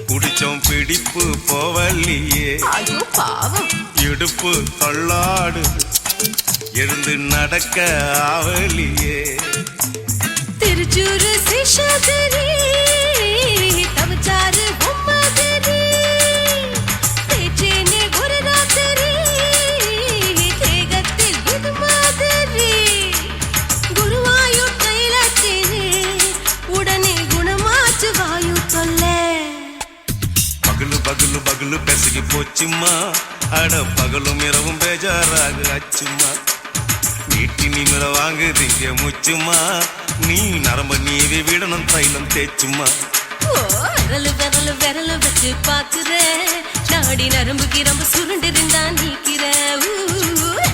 குடிச்சோம் பிடிப்பு போவல்லையே, ஐயோ பாவம் இடுப்பு தள்ளாடு எழுந்து நடக்க ஆவலியே. திருச்சூரு சேஷாதிரி தவச்சாரு பொம்மதிரி, தேச்சேனே ஒரு ராத்திரி தேகத்தில் இது மாதிரி. குருவாயூர் தைலத்தினே உடனே குணமாச்சு வாயு தொல்லை. பகலு பகலு பகலு பெசகி போச்சுமா, அட பகலும் இரவும் பேஜாராக ஆச்சுமா. நீட்டி நிமிர வாங்குதீங்க முச்சுமா, நீ நரம்ப நீவி விடணும் தைலம் தேச்சுமா. ஓ விரலு விரலு விரலு வச்சு பாக்குறேன், நாடி நரம்பு கிரம்பு சுருண்டு இருந்தா நீக்கிறேன்.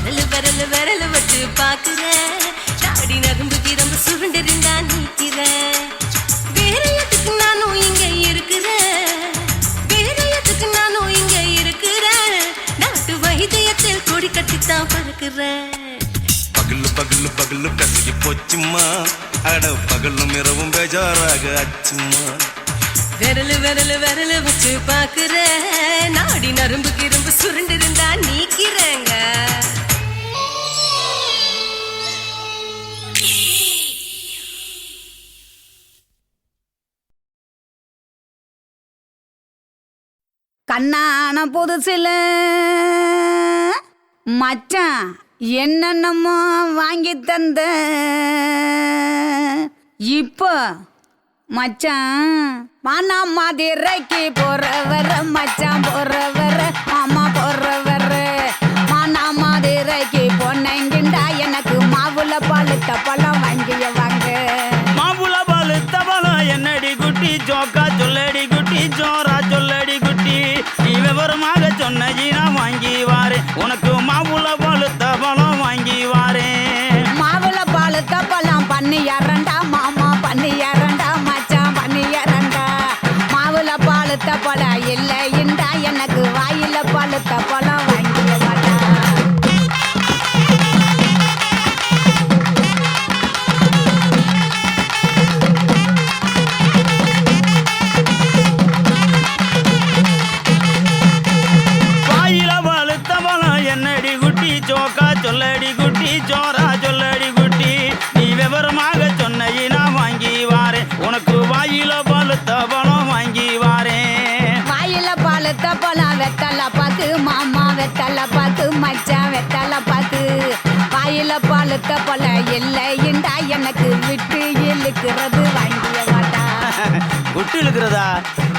விரலு விரலு விரலு வச்சு பாக்குறேன், நாடி நரம்பு கிரம்பு சுருண்டு இருந்தா நீக்கிறேன். வேற எதுக்கு நானும் இங்க இருக்கிறேன், வேற எதுக்கு நானும் இங்க இருக்கிறேன். நாட்டு வைத்தியத்தில் கொடி கட்டித்தான் பறக்கிறேன். பகலு பகலு பகலு பெசகி போச்சுமா, அட பகலும் இரவும் பேஜாராக ஆச்சுமா. விரலு விரலு விரலு வச்சு பாக்குறேன், நாடி நரம்பு கிரம்பு சுருண்டு இருந்தா நீக்கிறேங்க. கண்ணான புதுசில மச்சான் என்னென்னமோ வாங்கி தந்த, இப்போ மச்சான் மானா மதுரைக்கு போறவர, மச்சான் போறவர, மாமா போறவர. மானா மதுரைக்கு பொன்னங்கிண்டா எனக்கு மாவுல பழுத்த பழம் வாங்கிய வாங்க. மாம்புல பழுத்த பழம் என்னடி குட்டி, ஜோக்கா சொல்லடி குட்டி, ஜோரா சொல்லடி குட்டி. நீ விவரமாக சொன்னி நான் வாங்கி வாரேன், உனக்கு மாவுல பழுத்த பழம் வாங்கி வாரேன். மாவுல பழுத்த பழம் பண்ணி இரண்டா, மாமா பண்ணி இரண்டா, மச்சான் பண்ணி இரண்டா. மாவுல பழுத்த பழம் இல்லைண்டா எனக்கு வாயில பழுத்த பழம் வாங்கிய வாடா. வாயில பழுத்த பழம் என்னடி குட்டி, ஜோக்கா சொல்லடி குட்டி, ஜோரா சொல்லடி குட்டி. நீ விவரமாக சொன்னி நான் வாங்கி வாரேன், உனக்கு வாயில பழுத்த பழம் வாங்கி வாரேன். வாயில பழுத்த பழம் வெத்தல பாக்கு, மாமா வெத்தல பாக்கு, மச்சான் வெத்தல பாக்கு. வாயில பழுத்த பழம் இல்லைண்டா எனக்கு விட்டு இழுக்கிறது வாங்கிய வாடா. குட்டி இழுக்கிறதா?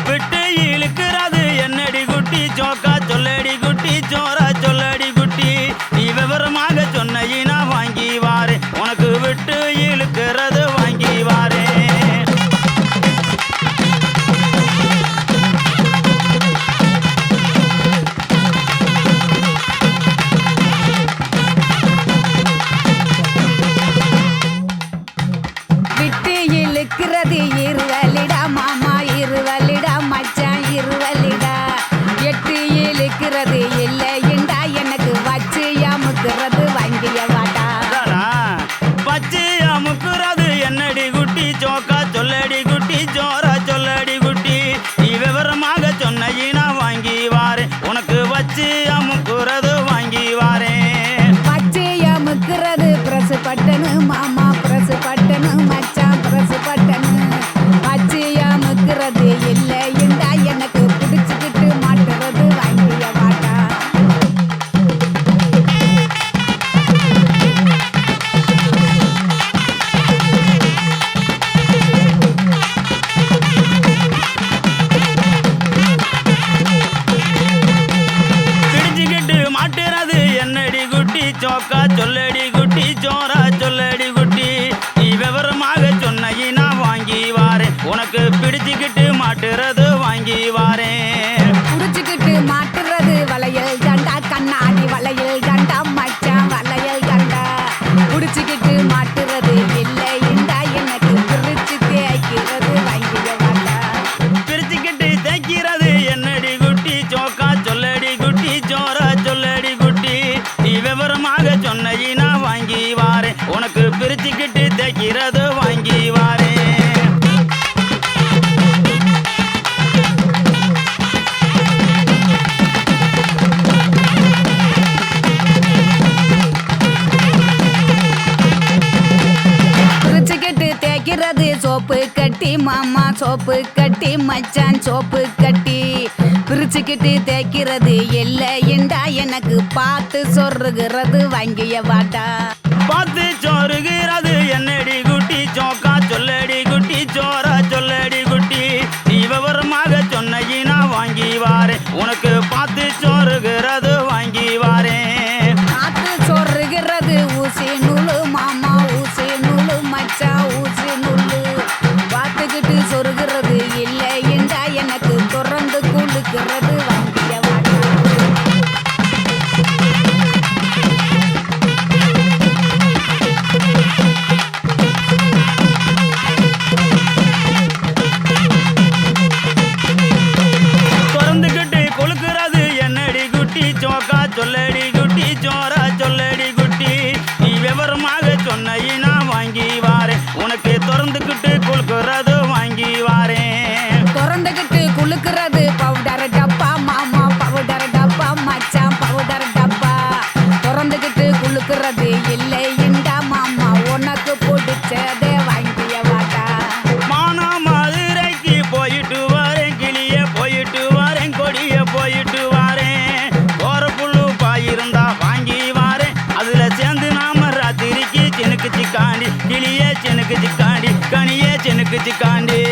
விட்டு இழுக்கிறது என்னடி குட்டி, ஜோக்கா சொல்லடி குட்டி, ஜோரா சொல்லடி குட்டி. நீ விவரமாக சொன்னி நான் வாங்கி வாரேன், உனக்கு விட்டு இழுக்கிறது வாங்கி வாரேன். விட்டு இழுக்கிறது இருவலிடா மாமா இருவலிடா மச்சான் இருவலிடா எட்டு இழுக்கிறது இல்லைண்டா எனக்கு வச்சு அமுக்கிறது வங்கிய வாடா பச்சை அமுக்குறது என்னடி குட்டி சோக்கா சொல்லடி குட்டி ஜோரா சொல்லடி குட்டி நீ விவரமாக சொன்ன வாங்கி வாரேன் உனக்கு வச்சு அமுக்குறது வாங்கி வாரேன் பச்சை அமுக்கிறது பிரசு பட்டனு மாமா பிரசு பட்டனு மச்சான் பிரசு பட்டனு பச்சை அமுக்கிறது இல்லைண்டா எனக்கு பிடிச்சுக்கிட்டு மாட்டுறது வங்கிய வாடா பிடிச்சுக்கிட்டு மாட்டுறது என்னடி குட்டி சோக்கா சொல்லடி குட்டி ஜோரா சொல்லடி குட்டி நீ விவரமாக சொன்ன வாங்கி வாரேன் உனக்கு பிடிச்சுக்கிட்டு மாட்டுறது வாங்கி வாரேன் புடிச்சுக்கிட்டு மாட்டுறது வளையல் தண்டா கண்ணாடி வளையல் தண்டா மச்சான் வளையல் தண்டா புடிச்சுக்கிட்டு மாட்டுறது இல்லைண்டா எனக்கு பிரிச்சு தேய்க்கிறது வங்கிய வாடா பிரிச்சுக்கிட்டு தைக்கிறது என்னடி குட்டி சோக்கா சொல்லடி குட்டி ஜோரா சொல்லடி குட்டி நீ விவரமாக சொன்ன வாங்கி வாரேன் உனக்கு பிரிச்சுக்கிட்டு தைக்கிறது வாங்கி வாரேன் பிரிச்சுக்கிட்டு தேய்க்கிறது சோப்பு கட்டி மாமா சோப்பு கட்டி மச்சான் சோப்பு கட்டி பிரிச்சுக்கிட்டு தேய்க்கிறது இல்லைண்டா எனக்கு பார்த்து சொருகிறது வங்கிய வாடா பார்த்து சோறுகிறது என்னடி குட்டி சோக்கா சொல்லடி குட்டி ஜோரா சொல்லடி குட்டி நீ விவரமாக சொன்ன வாங்கி வாரேன் உனக்கு பார்த்து சோறுகிறது வாங்கி வாரேன் பார்த்து சொருகிறது ஊசி நூலு மாமா ஊசி நூலு மச்சான் ஊசி நூலு பார்த்துக்கிட்டு சொருகிறது இல்லைண்டா எனக்கு தொடர்ந்து குளுக்கிறது வங்கிய வாடா திறந்துக்கிட்டு கொழுக்கிறது என்னடி குட்டி சோக்கா சொல்லடி குட்டி ஜோரா சொல்லடி குட்டி நீ விவரமாக சொன்ன வாங்கி வாரேன் உனக்கு திறந்துக்கிட்டு கொழுக்கிறது வாங்கி வாரேன் திறந்துக்கிட்டு குளுக்கிறது பவுடர் டப்பா மாமா பவுடர் டப்பா மச்சான் பவுடர் டப்பா திறந்துக்கிட்டு குளுக்கிறது இல்லைண்டா மாமா உனக்கு பிடிச்சதே வாங்கிய வாடா மானா மதுரைக்கு போயிட்டு வரேன் கிளிய போயிட்டு வரேன் கொடிய போயிட்டு வரேன் போற புல்லு பாயிருந்தா வாங்கி வாரேன் அதுல சேர்ந்து நாம ராத்திரிக்கு செனுக்கு சிக்காண்டி கிளிய செனுக்கு சிக்காண்டி கனிய செனுக்கு சிக்காண்டி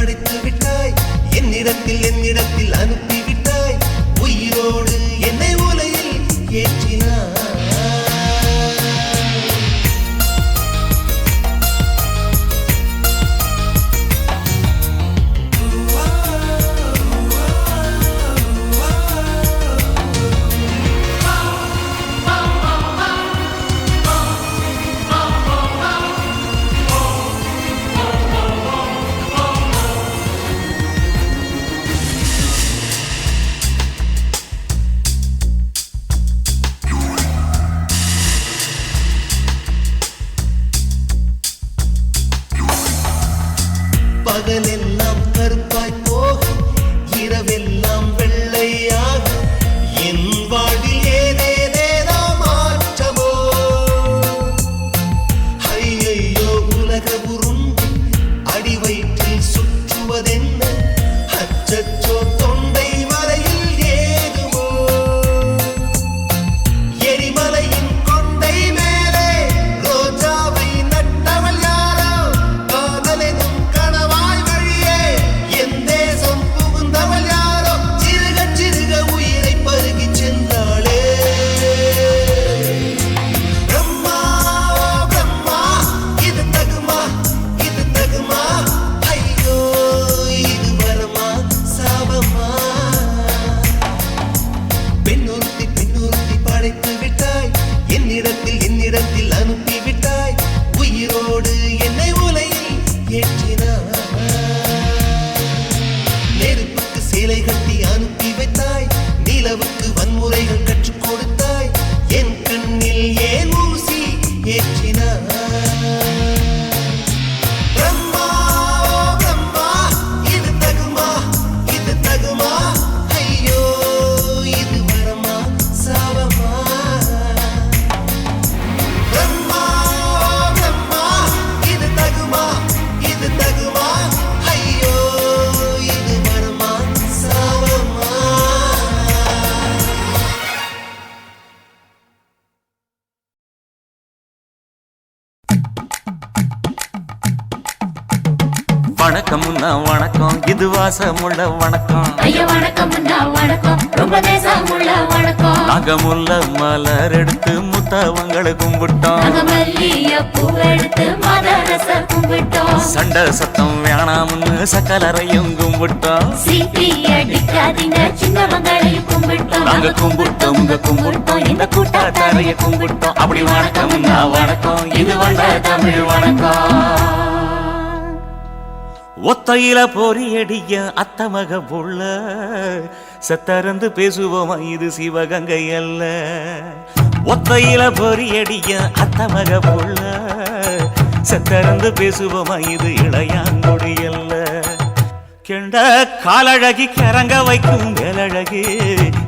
படைத்து விட்டாய் என்னிடத்தில் அனுப்பிவிட்டாய் உயிரோடு என்னை உலையில் ஏற்றினாய் பகலெல்லாம் கருப்பாய் போக இரவெல்லாம் வெள்ளையாக என் வாழ்வில் ஏதேதேதோ மாற்றமோ ஐயையோ உலக உருண்டு அடி வயிற்றில் சுற்றுவதென்ன அச்சச்சோ தொண்டை வரையில் ஏதுமோ எரிமலையின் கொண்டை மேலே ரோஜாவை நட்டவள் யாரோ காதலெனும் கணவாய் வழியே என் தேசம் புகுந்தவள் யாரோ சிறுக சிறுக உயிரை பருகி சென்றாளே பிரம்மா பிரம்மா இது தகுமா ஐயோ இது வரமா சாபமா பெண்ணொருத்தி படைத்து விட்டாய் என்னிடத்தில் அனுப்பிவிட்டாய் உயிரோடு என்னை உலையில் ஏற்றினாய் நெருப்புக்கு சேலை கட்டி அனுப்பி வைத்தாய் நிலவுக்கு வன்முறைகள் கற்றுக் கொடுத்தாய் என் கண்ணில் ஏன் ஊசி ஏற்றினாய் பிரம்மா பிரம்மா இது தகுமா ஐயோ இது வரமா சாபமா பிரம்மா பிரம்மா இது தகுமா ஐயோ இது வரமா சாபமா வணக்கம் வணக்கம் இது வாசமுள்ள வணக்கம் ஐயா வணக்கம் வணக்கம் ரொம்ப தேசமுள்ள வணக்கம் நாகமுள்ள மலர் எடுத்து முத்தவங்களை கும்பிட்டோம் மல்லிய பூ எடுத்து மதரச கும்பிட்டோம் சண்டை சத்தம் வேணாம்னு சக்கலரையும் கும்பிட்டோம் சீட்டி அடிக்காதீங்க சின்னவங்களையும் கும்பிட்டோம் நாங்க கும்பிட்டோம் உங்க கும்பிட்டோம் இந்த கூட்டாத்தாரைய கும்பிட்டோம் அப்படி வணக்கம் வணக்கம் இது வந்த தமிழ் வணக்கம் ஒத்தையில பொறியடிய அத்தமக புள்ள சத்தரந்து பேசுவோமா இது சிவகங்கை அல்ல ஒத்தையில பொறியடிய அத்தமக புள்ள சத்தரந்து பேசுவோமா இது இளையாங்குடி அல்ல கெண்ட காலழகி கிறங்க வைக்கும் வேலழகு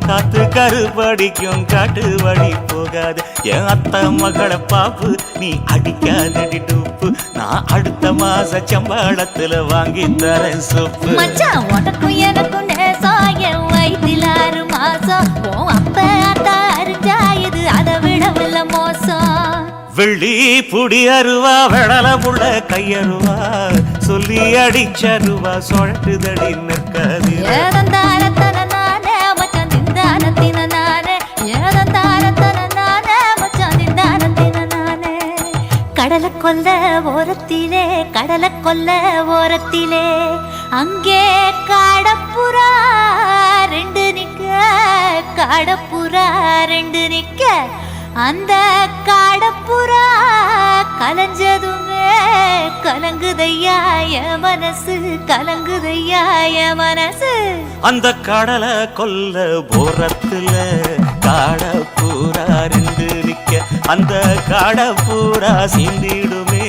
காத்து கருப்படிக்கும் காட்டு வழி போகாது என் அத்த மகளை பாப்பு நீ அடிக்காதடி டூப்பு நான் அடுத்த மாச சம்பளத்துல வாங்கி தரேன் சொப்பு மச்சான் உனக்கும் எனக்கும் நேசம் என் வயிற்றில் 6 மாசம் ஓ அப்ப அத்தா அறிஞ்சாயுது அதை விடவில்ல மோசம் வெள்ளி புடி அருவா வெடல புள்ள கையருவா சொல்லி அடிச்சருவா சொழட்டுதடி நிற்காது ஏதந்தாரத்தன நானே மச்சான் திந்தானத்தின நானே ஏதந்தாரத்தன நானே மச்சான் திந்தானத்தின நானே கடலை கொல்ல ஓரத்திலே அங்கே காடப்புறா 2 நிக்க அந்த காடப்புறா கலஞ்சதுமே கலங்குதையா என் மனசு அந்த கடலை கொல்ல போரத்துல காடப்பூரா 2 நிக்க அந்த காடப்பூரா சிந்திடுமே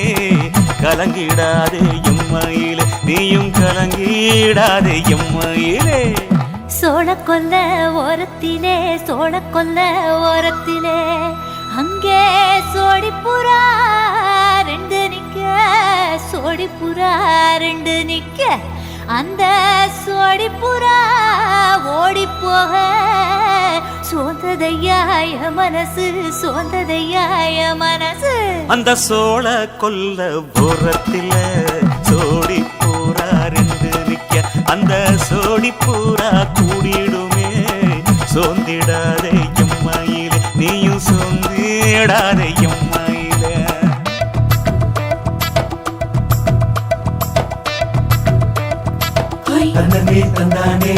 கலங்கிடாதே எம்மையிலே நீயும் கலங்கிடாதே எம்மையிலே சோழக்கொல்ல ஓரத்திலே அங்கே சோடிப்புறா 2 நிக்க அந்த சோடிப்புறா ஓடி போக சோந்ததையாய மனசு அந்த சோழ கொல்ல போரத்தில சோடி போரா 2 ஜோடி பூரா கூடிடுமே சோந்திடாதே எம்மாயிலே நீயும் சோந்திடாதே எம்மாயிலே தந்தனே தந்தானே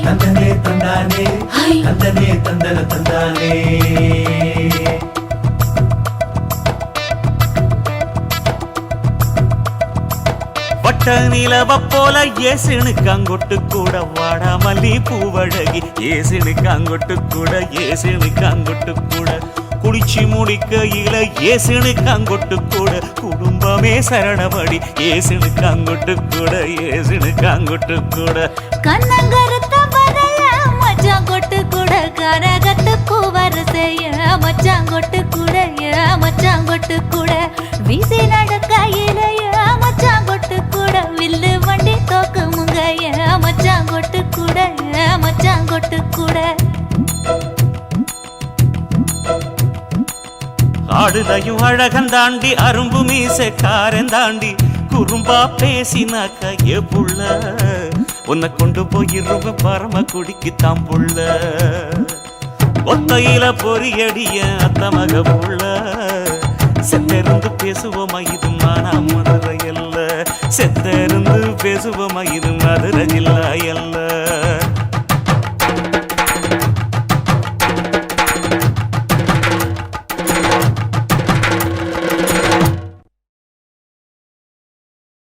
தந்தனே தந்தானே தந்தனே தந்தன தந்தானே வட்ட நிலவ போல ஏசினுக்கு அங்கொட்டு கூட வாடா மல்லி பூவழகி ஏசினுக்கு அங்கொட்டு கூட ஏசினுக்கு அங்கொட்டு கூட குளிச்சு முடிக்கையில ஏசினுக்கு அங்கொட்டு கூட குடும்பமே சரணபடி ஏசினுக்கு அங்கொட்டு கூட ஏசினுக்கு அங்கொட்டு கூட கண்ணங்கருத்த வரைய மச்சாங்கொட்டு கூட கரகத்து பூவரசைய மச்சாங்கொட்டு கூட மச்சாங்கொட்டு கூட வீசி நடக்கையிலைய மச்சாங்கொட்டு கூட வில்லு வண்டி தோக்குமுங்க மச்சாங்கொட்டு கூட மச்சாங்கொட்டு கூட ஆடுதையும் அழகந்தாண்டி அரும்பு மீசக்காரன் தாண்டி குறும்பா பேசினாக்க ஏ புள்ள உன்னை கொண்டு போயிருவ பரம குடிக்கு தாம்புள்ள ஒத்தையில பொறியடிய அத்த மக புள்ள செத்திருந்து பேசுவோமா இது மானா மதுரை அல்ல செத்திருந்து பேசுவோமா இது மதுரை ஜில்லா அல்ல